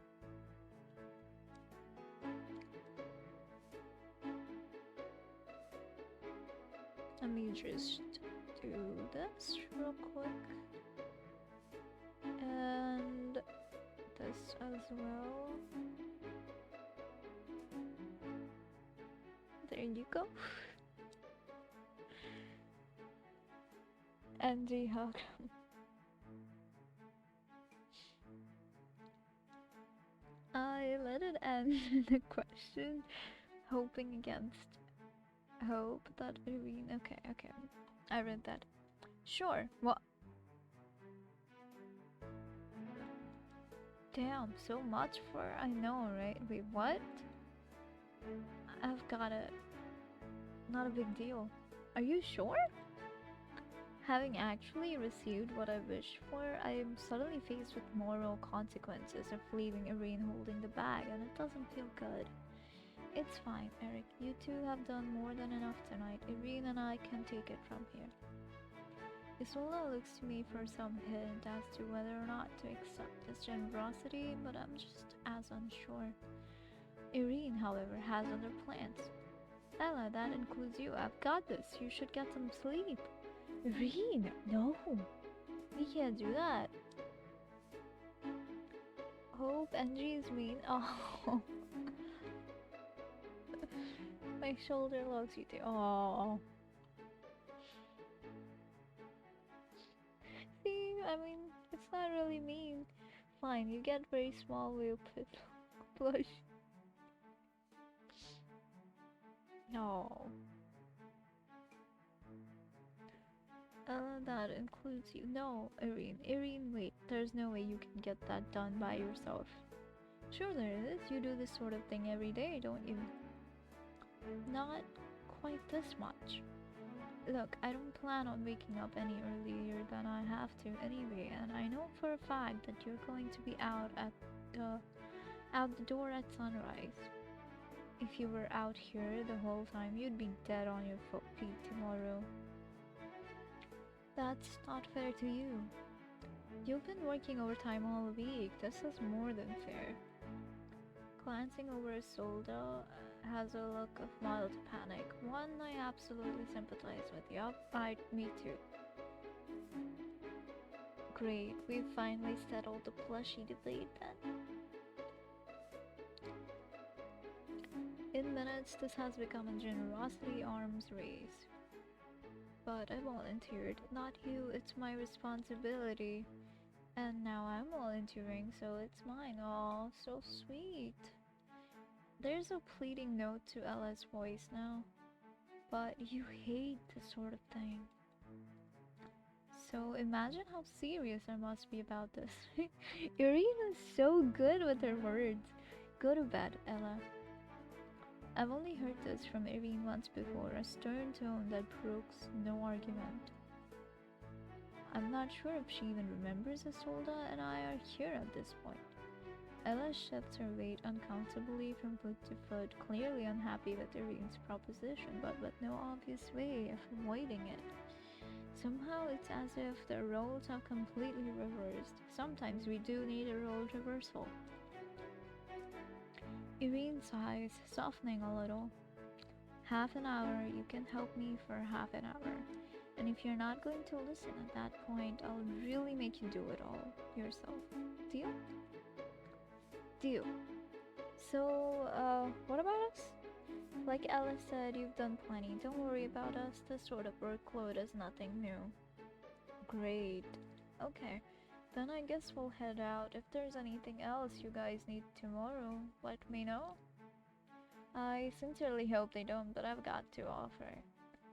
Let me just do this real quick. And this as well. There you go. And gihug. I let it end the question, hoping against hope that Irene. Okay, okay. I read that. Sure. What? Damn, so much for I know, right? Wait, what? I've got it. Not a big deal. Are you sure? Having actually received what I wished for, I am suddenly faced with moral consequences of leaving Irene holding the bag, and it doesn't feel good. It's fine, Eric. You two have done more than enough tonight. Irene and I can take it from here. Isola looks to me for some hint as to whether or not to accept his generosity, but I'm just as unsure. Irene, however, has other plans. Ella, that includes you. I've got this. You should get some sleep. Irene, no. We can't do that. Hope Angie's mean. Oh. My shoulder loves you too. Oh. See, I mean, it's not really mean. Fine, you get very small whale pit plush. No. That includes you. No, Irene. Irene, wait. There's no way you can get that done by yourself. Sure there is. You do this sort of thing every day, don't you? Not quite this much. Look, I don't plan on waking up any earlier than I have to anyway, and I know for a fact that you're going to be out the door at sunrise. If you were out here the whole time, you'd be dead on your feet tomorrow. That's not fair to you. You've been working overtime all week. This is more than fair. Glancing over Isolde has a look of mild panic. One I absolutely sympathize with. Yup, me too. Great, we've finally settled the plushy debate then. In minutes, this has become a generosity arms race. But I volunteered, not you, it's my responsibility. And now I'm volunteering, so it's mine. Oh, so sweet. There's a pleading note to Ella's voice now. But you hate this sort of thing. So imagine how serious I must be about this. Irene is so good with her words. Go to bed, Ella. I've only heard this from Irene once before, a stern tone that provokes no argument. I'm not sure if she even remembers Isolde and I are here at this point. Ella shifts her weight uncomfortably from foot to foot, clearly unhappy with Irene's proposition, but with no obvious way of avoiding it. Somehow it's as if the roles are completely reversed. Sometimes we do need a role reversal. Irene sighs, softening a little. Half an hour, you can help me for half an hour. And if you're not going to listen at that point, I'll really make you do it all yourself. Deal? Deal. So, what about us? Like Alice said, you've done plenty. Don't worry about us. This sort of workload is nothing new. Great. Okay. Then I guess we'll head out. If there's anything else you guys need tomorrow, let me know. I sincerely hope they don't, but I've got to offer.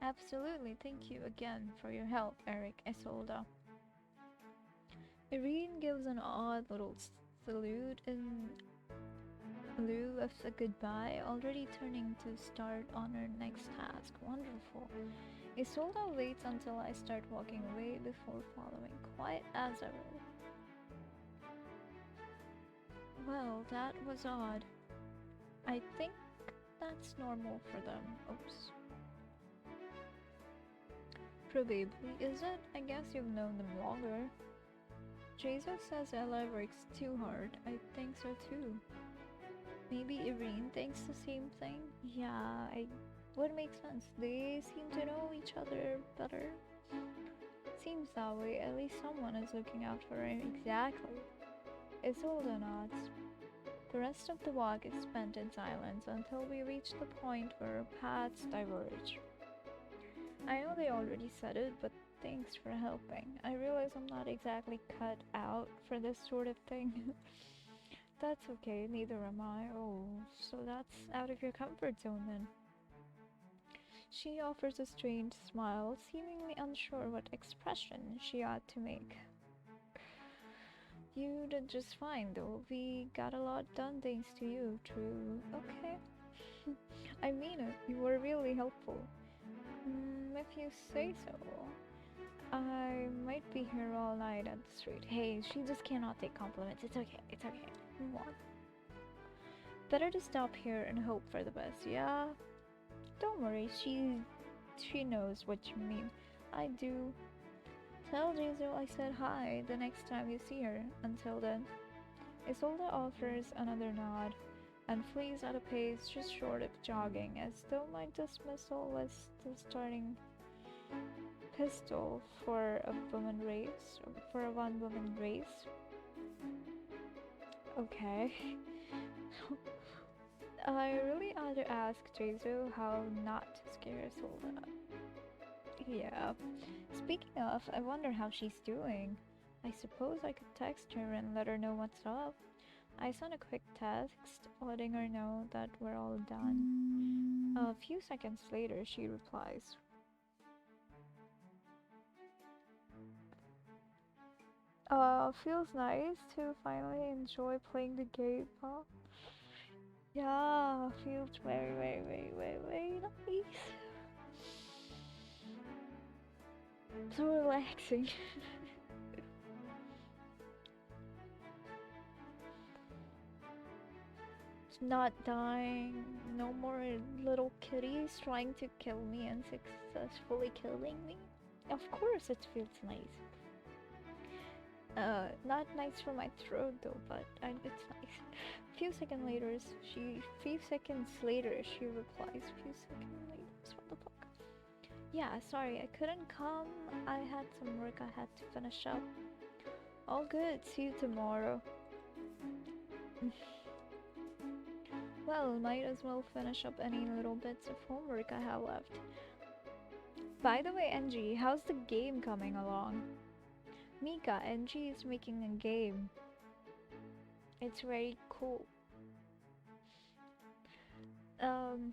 Absolutely, thank you again for your help, Eric, Isolde. Irene gives an odd little salute in lieu of a goodbye, already turning to start on her next task. Wonderful. Isolde waits until I start walking away before following, quite as ever. Well, that was odd. I think that's normal for them. Oops. Probably, is it? I guess you've known them longer. Jesus says Ella works too hard. I think so too. Maybe Irene thinks the same thing? Yeah, would make sense. They seem to know each other better. Seems that way. At least someone is looking out for him. Exactly. Isolde nods. The rest of the walk is spent in silence until we reach the point where our paths diverge. I know they already said it, but thanks for helping. I realize I'm not exactly cut out for this sort of thing. That's okay, neither am I. Oh, so that's out of your comfort zone then. She offers a strange smile, seemingly unsure what expression she ought to make. You did just fine though. We got a lot done thanks to you, true. Okay. I mean it, you were really helpful. If you say so. I might be here all night at the street. Hey, she just cannot take compliments. It's okay, it's okay. Move on. Better to stop here and hope for the best, yeah? Don't worry, she knows what you mean. I do. Tell Jizo I said hi the next time you see her. Until then. Isolde offers another nod and flees at a pace just short of jogging, as though my dismissal was the starting pistol for a woman race, for a one-woman race. Okay. I really ought to ask Jesu how not to scare Isolde. Yeah. Speaking of, I wonder how she's doing. I suppose I could text her and let her know what's up. I sent a quick text letting her know that we're all done. A few seconds later, she replies. Feels nice to finally enjoy playing the game, huh? Yeah, feels very, very, very, very, very nice. So relaxing. Not dying, no more little kitties trying to kill me and successfully killing me. Of course it feels nice. Not nice for my throat though, but it's nice. Few seconds later, she replies. Few seconds later, what the fuck? Yeah, sorry, I couldn't come. I had some work I had to finish up. All good. See you tomorrow. Well, might as well finish up any little bits of homework I have left. By the way, NG, how's the game coming along? Mika, NG is making a game. It's very cool. Um.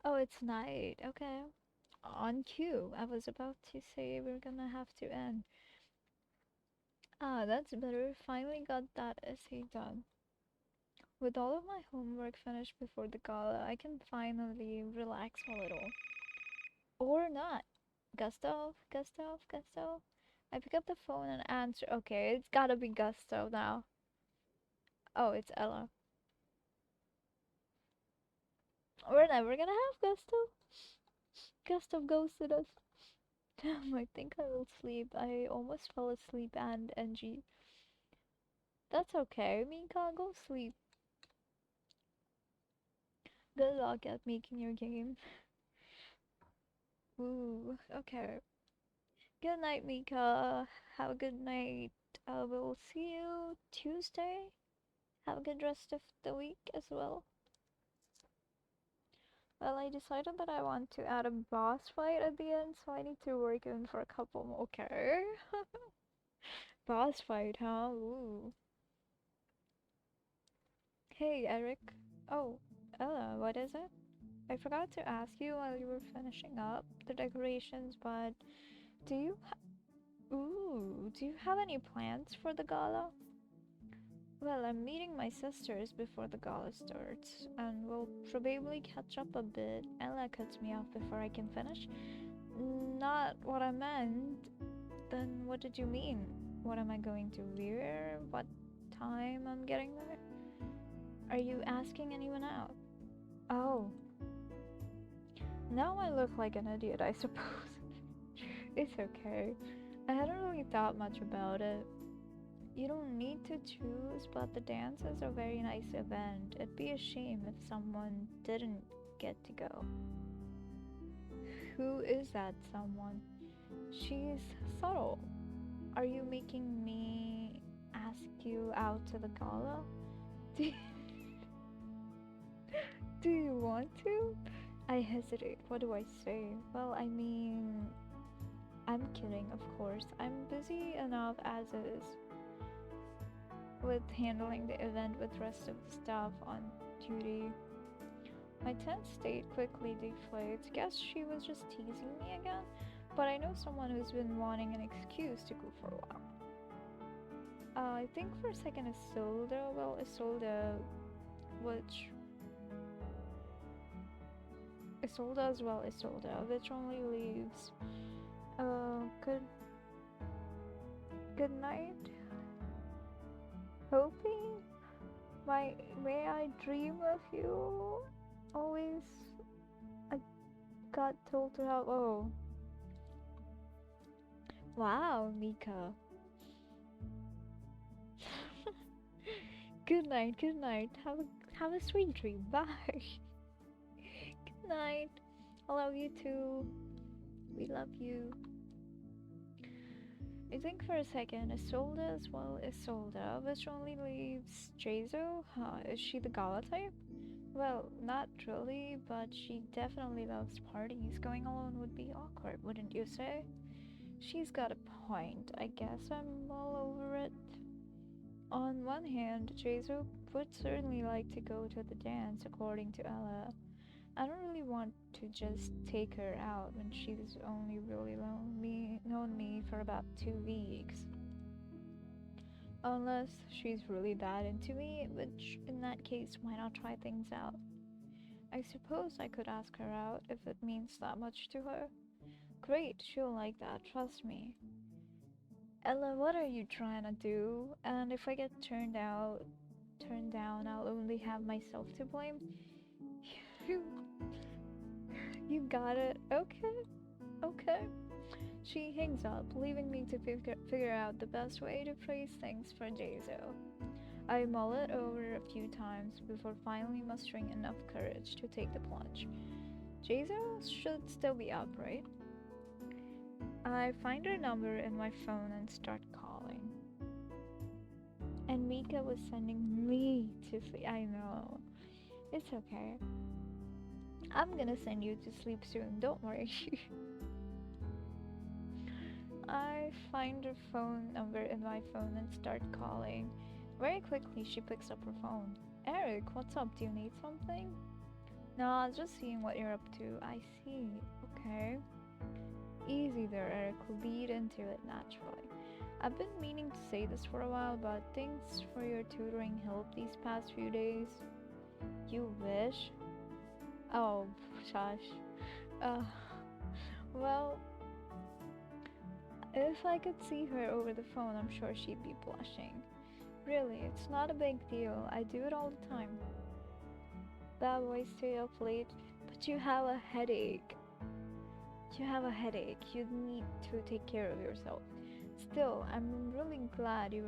Oh, it's night. Okay. On cue. I was about to say we're gonna have to end. Ah, that's better. Finally got that essay done. With all of my homework finished before the gala, I can finally relax a little. Or not. Gustav? Gustav? Gustav? I pick up the phone and answer. Okay, it's gotta be Gustav now. Oh, it's Ella. We're never gonna have Gustav. Gustav ghosted us. Damn, I think I will sleep. I almost fell asleep and NG. That's okay, Mika, go sleep. Good luck at making your game. Ooh, okay. Good night, Mika. Have a good night. We'll see you Tuesday. Have a good rest of the week as well. Well, I decided that I want to add a boss fight at the end, so I need to work in for a couple more. Okay. Boss fight, huh? Ooh. Hey, Eric. Oh, Ella, what is it? I forgot to ask you while you were finishing up the decorations, but do you do you have any plans for the gala? Well, I'm meeting my sisters before the gala starts, and we'll probably catch up a bit. Ella cuts me off before I can finish. Not what I meant. Then what did you mean? What am I going to wear? What time I'm getting there? Are you asking anyone out? Oh, now I look like an idiot, I suppose. It's okay. I hadn't really thought much about it. You don't need to choose, but the dance is a very nice event. It'd be a shame if someone didn't get to go. Who is that someone? She's subtle. Are you making me ask you out to the gala? Do, do you want to? I hesitate. What do I say? Well, I mean, I'm kidding, of course. I'm busy enough as is with handling the event with rest of the staff on duty. My tense state quickly deflates. Guess she was just teasing me again, but I know someone who's been wanting an excuse to go for a while. I think for a second Isolde, well, Isolde, which Isolde as well, Isolde, which only leaves. Good, good night. Hoping, may I dream of you? Always, I got told to have. Oh, wow, Mika. Good night. Good night. Have a sweet dream. Bye. Good night. I love you too. We love you. I think for a second, Isolde as well, Isolde, which only leaves Jezo. Huh, is she the Gala type? Well, not really, but she definitely loves parties. Going alone would be awkward, wouldn't you say? She's got a point. I guess I'm all over it. On one hand, Jesu would certainly like to go to the dance, according to Ella. I don't really want to just take her out when she's only really known me for about 2 weeks. Unless she's really that into me, which in that case, why not try things out? I suppose I could ask her out if it means that much to her. Great, she'll like that, trust me. Ella, what are you trying to do? And if I get turned down, I'll only have myself to blame. You, you got it. Okay, okay. She hangs up, leaving me to figure out the best way to phrase things for Jezo. I mull it over a few times before finally mustering enough courage to take the plunge. Jezo should still be up, right? I find her number in my phone and start calling. And Mika was sending me to sleep. I know. It's okay. I'm gonna send you to sleep soon, don't worry. I find her phone number in my phone and start calling. Very quickly, she picks up her phone. Eric, what's up? Do you need something? Nah, just seeing what you're up to. I see. Okay. Easy there, Eric. Lead into it naturally. I've been meaning to say this for a while, but thanks for your tutoring help these past few days. You wish? Oh, shush. Uh, well, if I could see her over the phone, I'm sure she'd be blushing. Really, it's not a big deal. I do it all the time. Bad boy, stay up late, but you have a headache. You have a headache. You need to take care of yourself. Still, I'm really glad you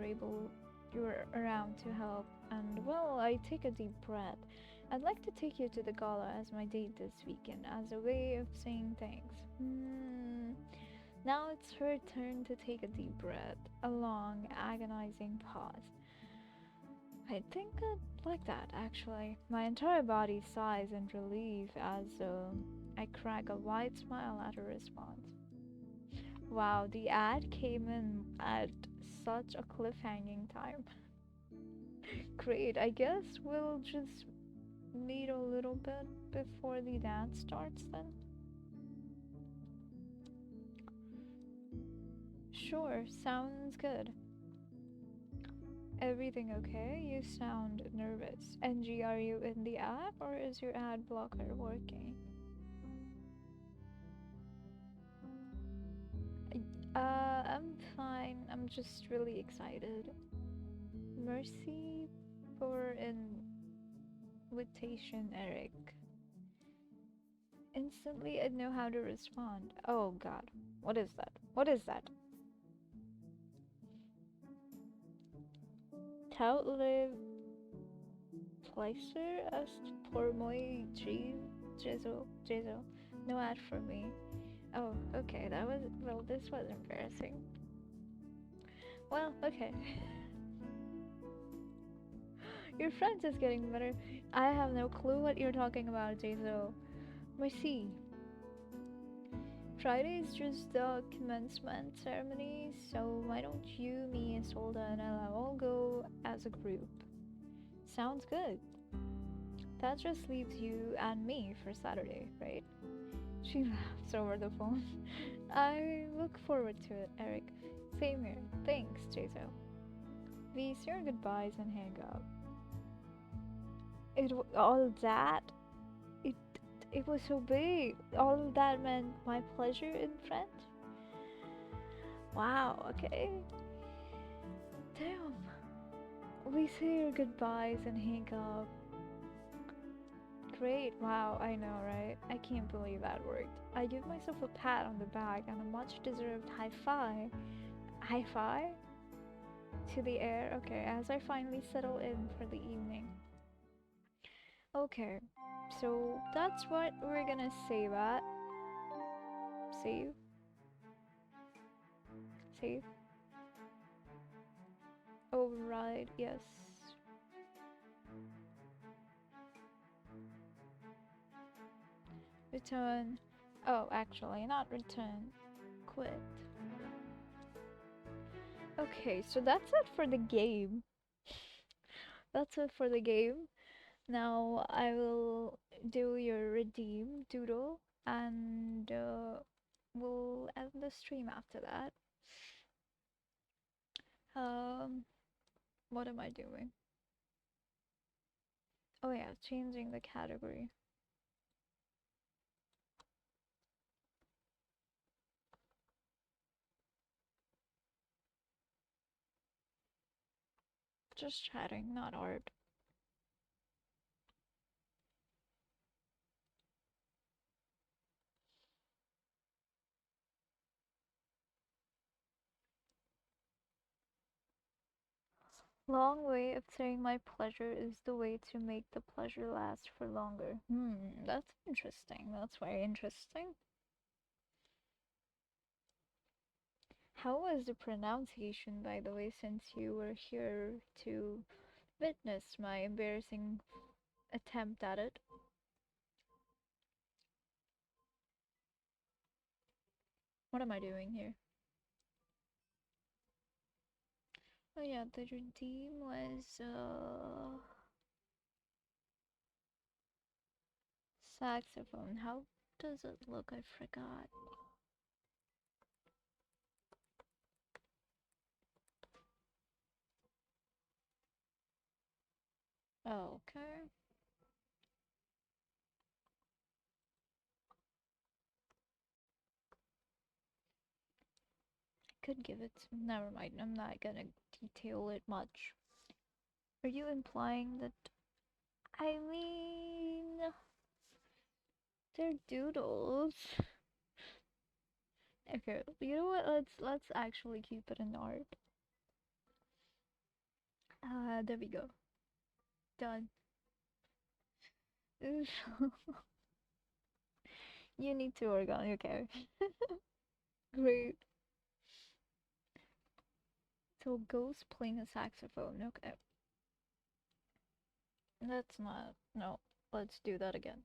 were around to help. And well, I take a deep breath. I'd like to take you to the gala as my date this weekend, as a way of saying thanks. Now it's her turn to take a deep breath, a long, agonizing pause. I think I'd like that, actually. My entire body sighs in relief as I crack a wide smile at her response. Wow, the ad came in at such a cliffhanging time. Great, I guess we'll just meet a little bit before the dance starts then? Sure, sounds good. Everything okay? You sound nervous. NG, are you in the app or is your ad blocker working? I'm fine. I'm just really excited. Mercy for invitation, Eric. Instantly, I'd know how to respond. Oh god, what is that? What is that? Tautliv Placer est por moi Jezo. No ad for me. Oh, okay, well, this was embarrassing. Well, okay. Your French is getting better. I have no clue what you're talking about, Jaso. Merci. Friday is just the commencement ceremony, so why don't you, me, Solda, and Ella all go as a group? Sounds good. That just leaves you and me for Saturday, right? She laughs over the phone. I look forward to it, Eric. Same here. Thanks, Jaso. We say our goodbyes and hang up. All that it it was so big. All of that meant my pleasure in French. Wow. Okay. Damn. We say our goodbyes and hang up. Great. Wow. I know, right? I can't believe that worked. I give myself a pat on the back and a much-deserved high five. High five to the air. Okay. As I finally settle in for the evening. Okay. So that's what we're gonna save at. Save. Save. Override. Yes. Return. Oh, actually, not return. Quit. Okay, so that's it for the game. That's it for the game. Now I will do your redeem doodle and we'll end the stream after that. Um, what am I doing? Oh yeah, changing the category. Just chatting, not art. Long way of saying my pleasure is the way to make the pleasure last for longer. That's interesting. That's very interesting. How was the pronunciation, by the way, since you were here to witness my embarrassing attempt at it? What am I doing here? Oh yeah, the redeem was saxophone. How does it look? I forgot. Oh, okay. Could give it some. Never mind. I'm not gonna detail it much. Are you implying that? I mean, they're doodles. Okay, you know what? Let's actually keep it in art. There we go. Done. You need to work on your character. Great. So Ghost playing a saxophone. Okay. That's not. No. Let's do that again.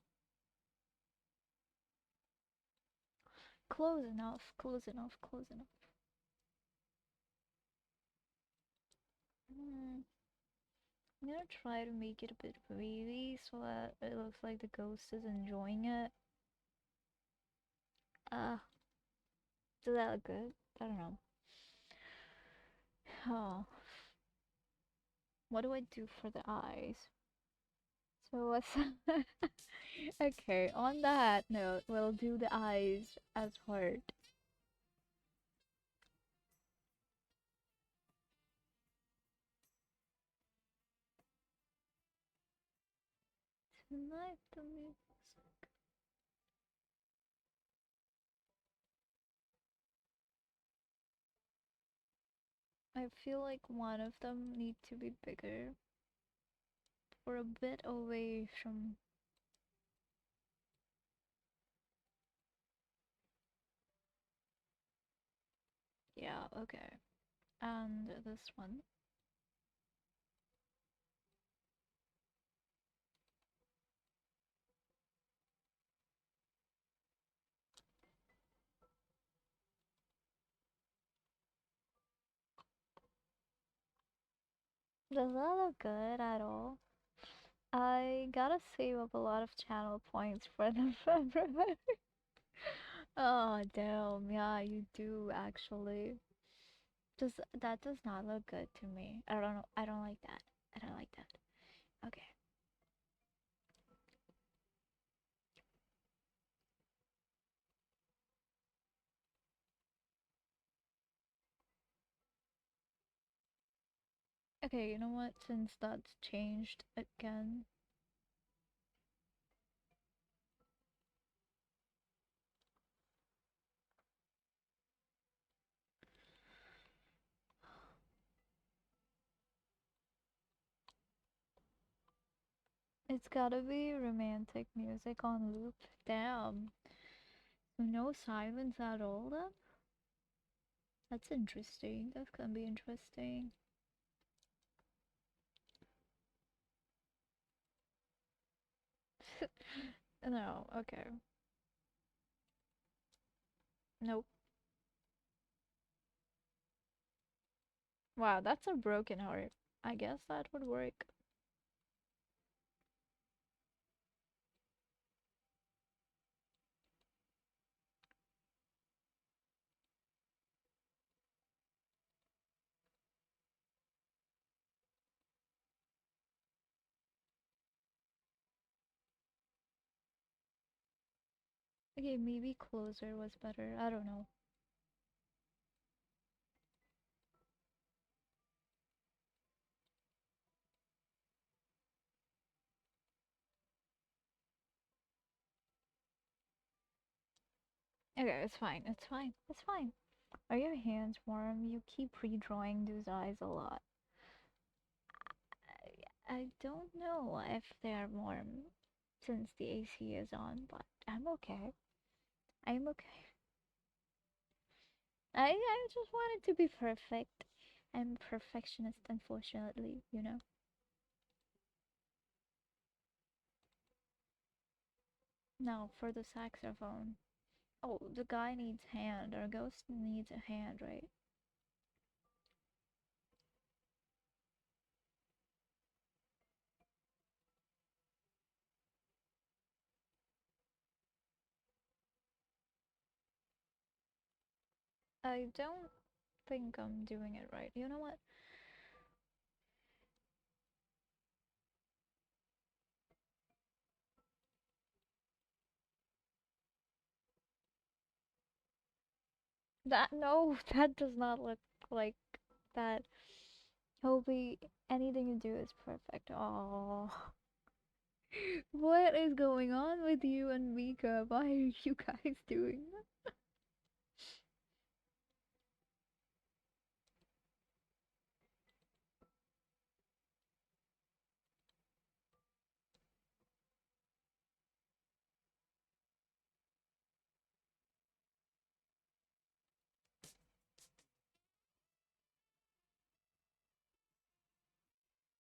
Close enough. Close enough. Close enough. Hmm. I'm gonna try to make it a bit wavy so that it looks like the ghost is enjoying it. Does that look good? I don't know. Oh, what do I do for the eyes? So what's okay? On that note, we'll do the eyes as heart. Tonight the music. I feel like one of them need to be bigger or a bit away from. Yeah, okay. And this one. Does that look good at all? I gotta save up a lot of channel points for the February. Oh damn, yeah, you do actually. Does that does not look good to me. I don't know. I don't like that. I don't like that. Okay. Okay, you know what? Since that's changed again, it's gotta be romantic music on loop. Damn. No silence at all then? That's interesting. That can be interesting. No, okay. Nope. Wow, that's a broken heart. I guess that would work. Okay, maybe closer was better. I don't know. Okay, it's fine. It's fine. It's fine. Are your hands warm? You keep redrawing those eyes a lot. I don't know if they're warm since the AC is on, but I'm okay. I'm okay. I just want it to be perfect. I'm a perfectionist, unfortunately, you know? No, for the saxophone. Oh, the guy needs hand, or ghost needs a hand, right? I don't think I'm doing it right. You know what? That no, that does not look like that. Hopefully, anything you do is perfect. Oh, what is going on with you and Mika? Why are you guys doing that?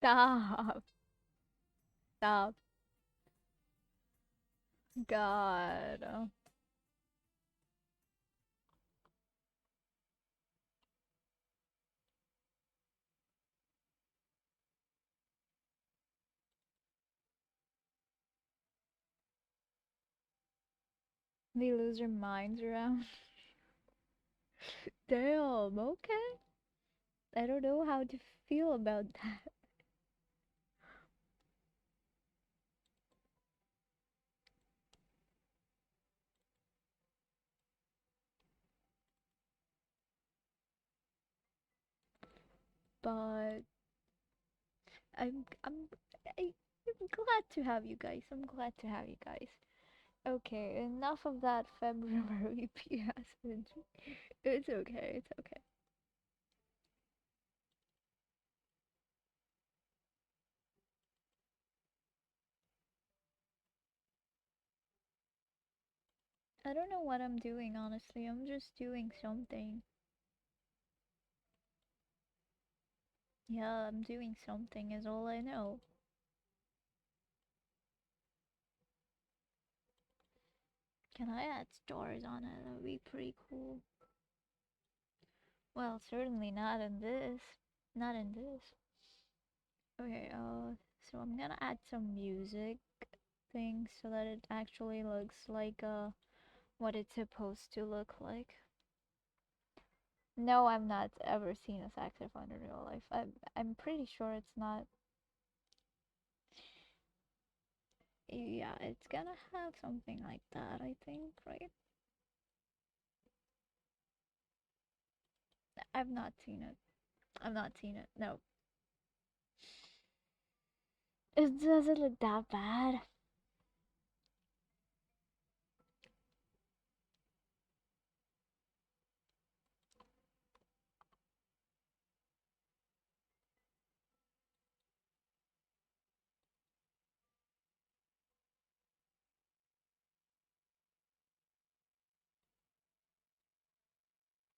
Stop, stop, God. They lose their minds around. Damn. Okay. I don't know how to feel about that, but I'm glad to have you guys. I'm glad to have you guys. Okay, enough of that February PS. It's okay. It's okay. I don't know what I'm doing, honestly. I'm just doing something. Yeah, I'm doing something is all I know. Can I add stars on it? That would be pretty cool. Well, certainly not in this. Not in this. Okay, so I'm gonna add some music things so that it actually looks like what it's supposed to look like. No, I've not ever seen a saxophone in real life. I'm pretty sure it's not. Yeah, it's gonna have something like that, I think, right? I've not seen it. I've not seen it. No. It doesn't look that bad.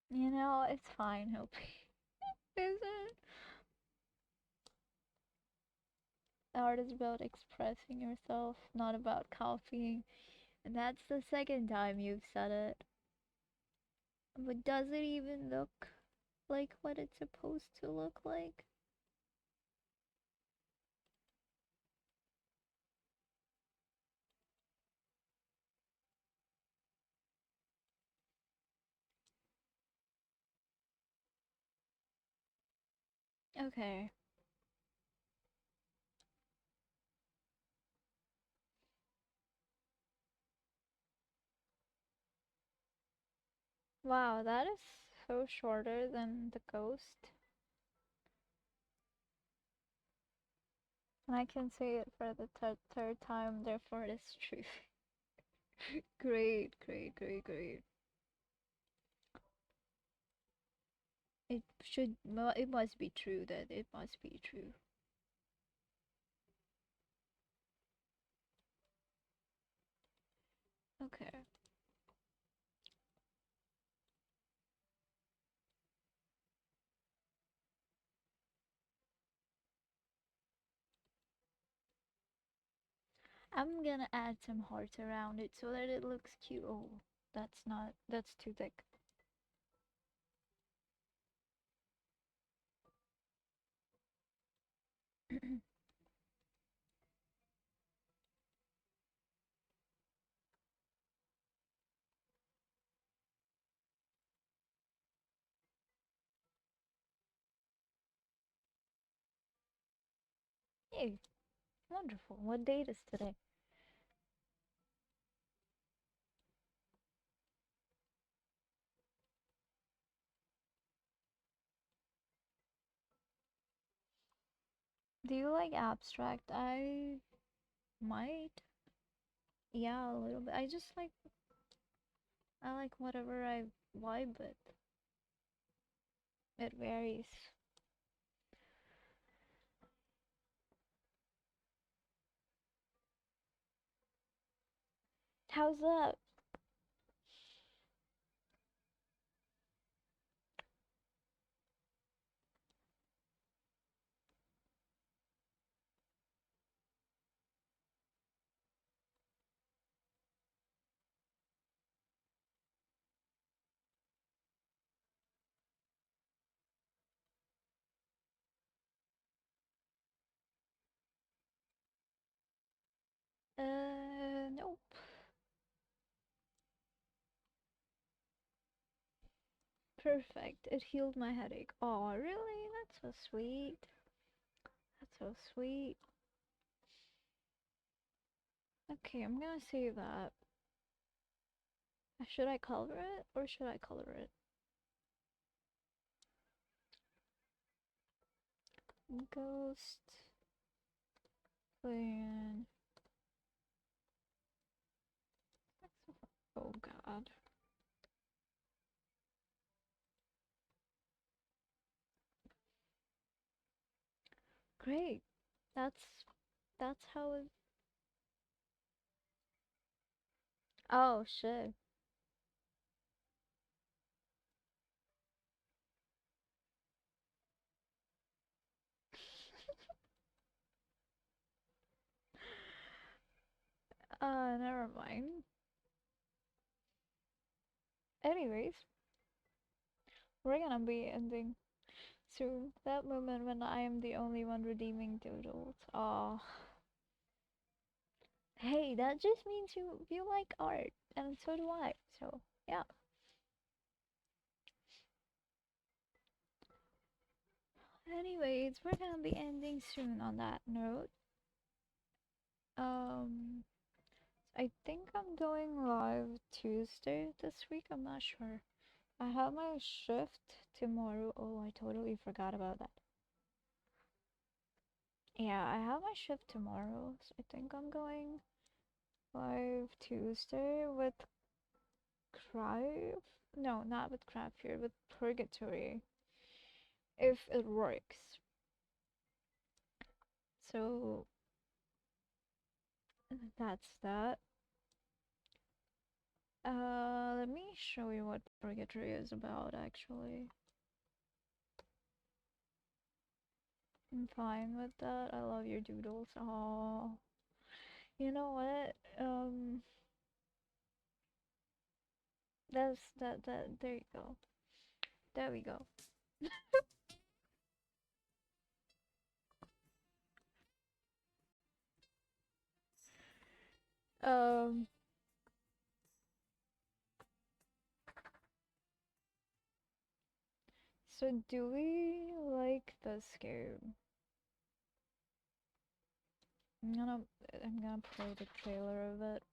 You know, it's fine, Hopi. Isn't art is about expressing yourself, not about copying. And that's the second time you've said it. But does it even look like what it's supposed to look like? Okay. Wow, that is so shorter than the ghost. And I can say it for the third time, therefore it is true. Great, great, great, great. It must be true that it must be true. Okay. I'm gonna add some hearts around it so that it looks cute. Oh, that's too thick. Hey, wonderful. What date is today? Do you like abstract? I might. Yeah, a little bit. I like whatever I vibe with. It varies. How's that? Nope. Perfect. It healed my headache. Oh, really? That's so sweet. That's so sweet. Okay, I'm gonna save that. Should I color it or should I color it? Ghost playing. Oh god. Great. That's how it. Oh shit. Never mind. Anyways, we're gonna be ending. Soon, that moment when I am the only one redeeming doodles. Oh, hey, that just means you like art, and so do I. So yeah. Anyways, we're gonna be ending soon on that note. Um, I think I'm going live Tuesday this week. I'm not sure. I have my shift tomorrow. Oh, I totally forgot about that. Yeah, I have my shift tomorrow. So I think I'm going live Tuesday with Crive. No, not with Crive here, with Purgatory. If it works. So that's that. Let me show you what Purgatory is about actually. I'm fine with that. I love your doodles. Oh, you know what? That. There you go. There we go. Um. So do we like this game? I'm gonna I'm gonna play the trailer of it.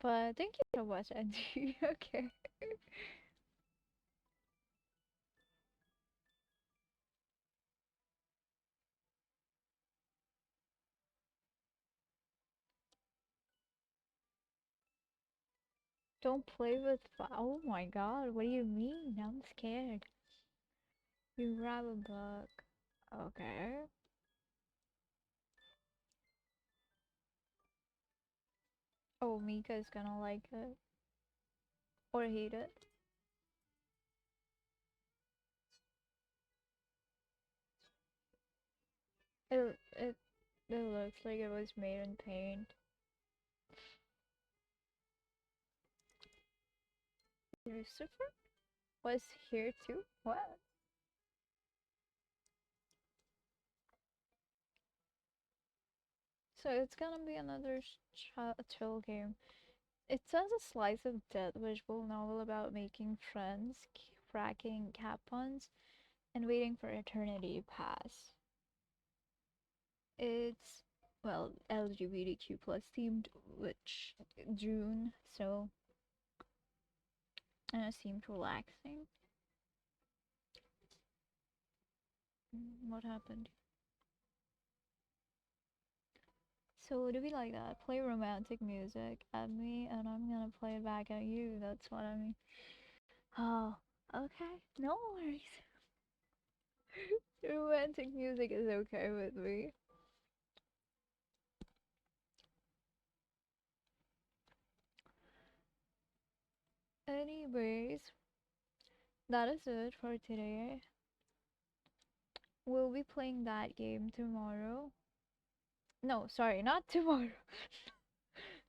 But thank you so much, Angie. Okay. Don't play with oh my god, what do you mean? I'm scared. You grab a book. Okay. Oh, Mika's gonna like it. Or hate it. It looks like it was made in paint. Lucifer was here too? What? So it's gonna be another chill game. It says a slice of death visual novel about making friends, cracking cat puns, and waiting for eternity to pass. It's well LGBTQ plus themed, which June, so and it seemed relaxing. What happened? So do we like that? Play romantic music at me, and I'm gonna play it back at you. That's what I mean. Oh, okay. No worries. Romantic music is okay with me. Anyways, that is it for today. We'll be playing that game tomorrow. No, sorry, not tomorrow.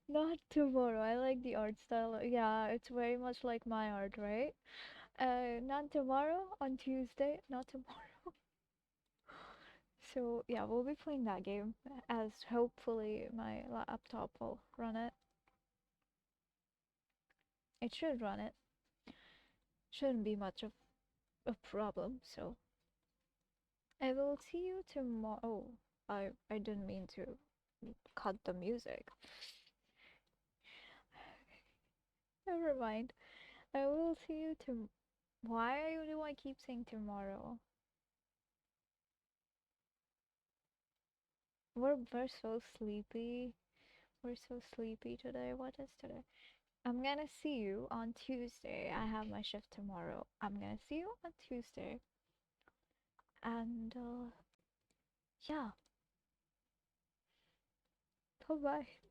Not tomorrow. I like the art style. Yeah, it's very much like my art, right? Not tomorrow, on Tuesday, not tomorrow. So, yeah, we'll be playing that game as hopefully my laptop will run it. It should run it. Shouldn't be much of a problem, so I will see you tomorrow. Oh, I didn't mean to cut the music. Never mind. I will see you to. Why do I keep saying tomorrow? We're so sleepy. We're so sleepy today. What is today? I'm gonna see you on Tuesday. I have my shift tomorrow. I'm gonna see you on Tuesday. And yeah, bye bye.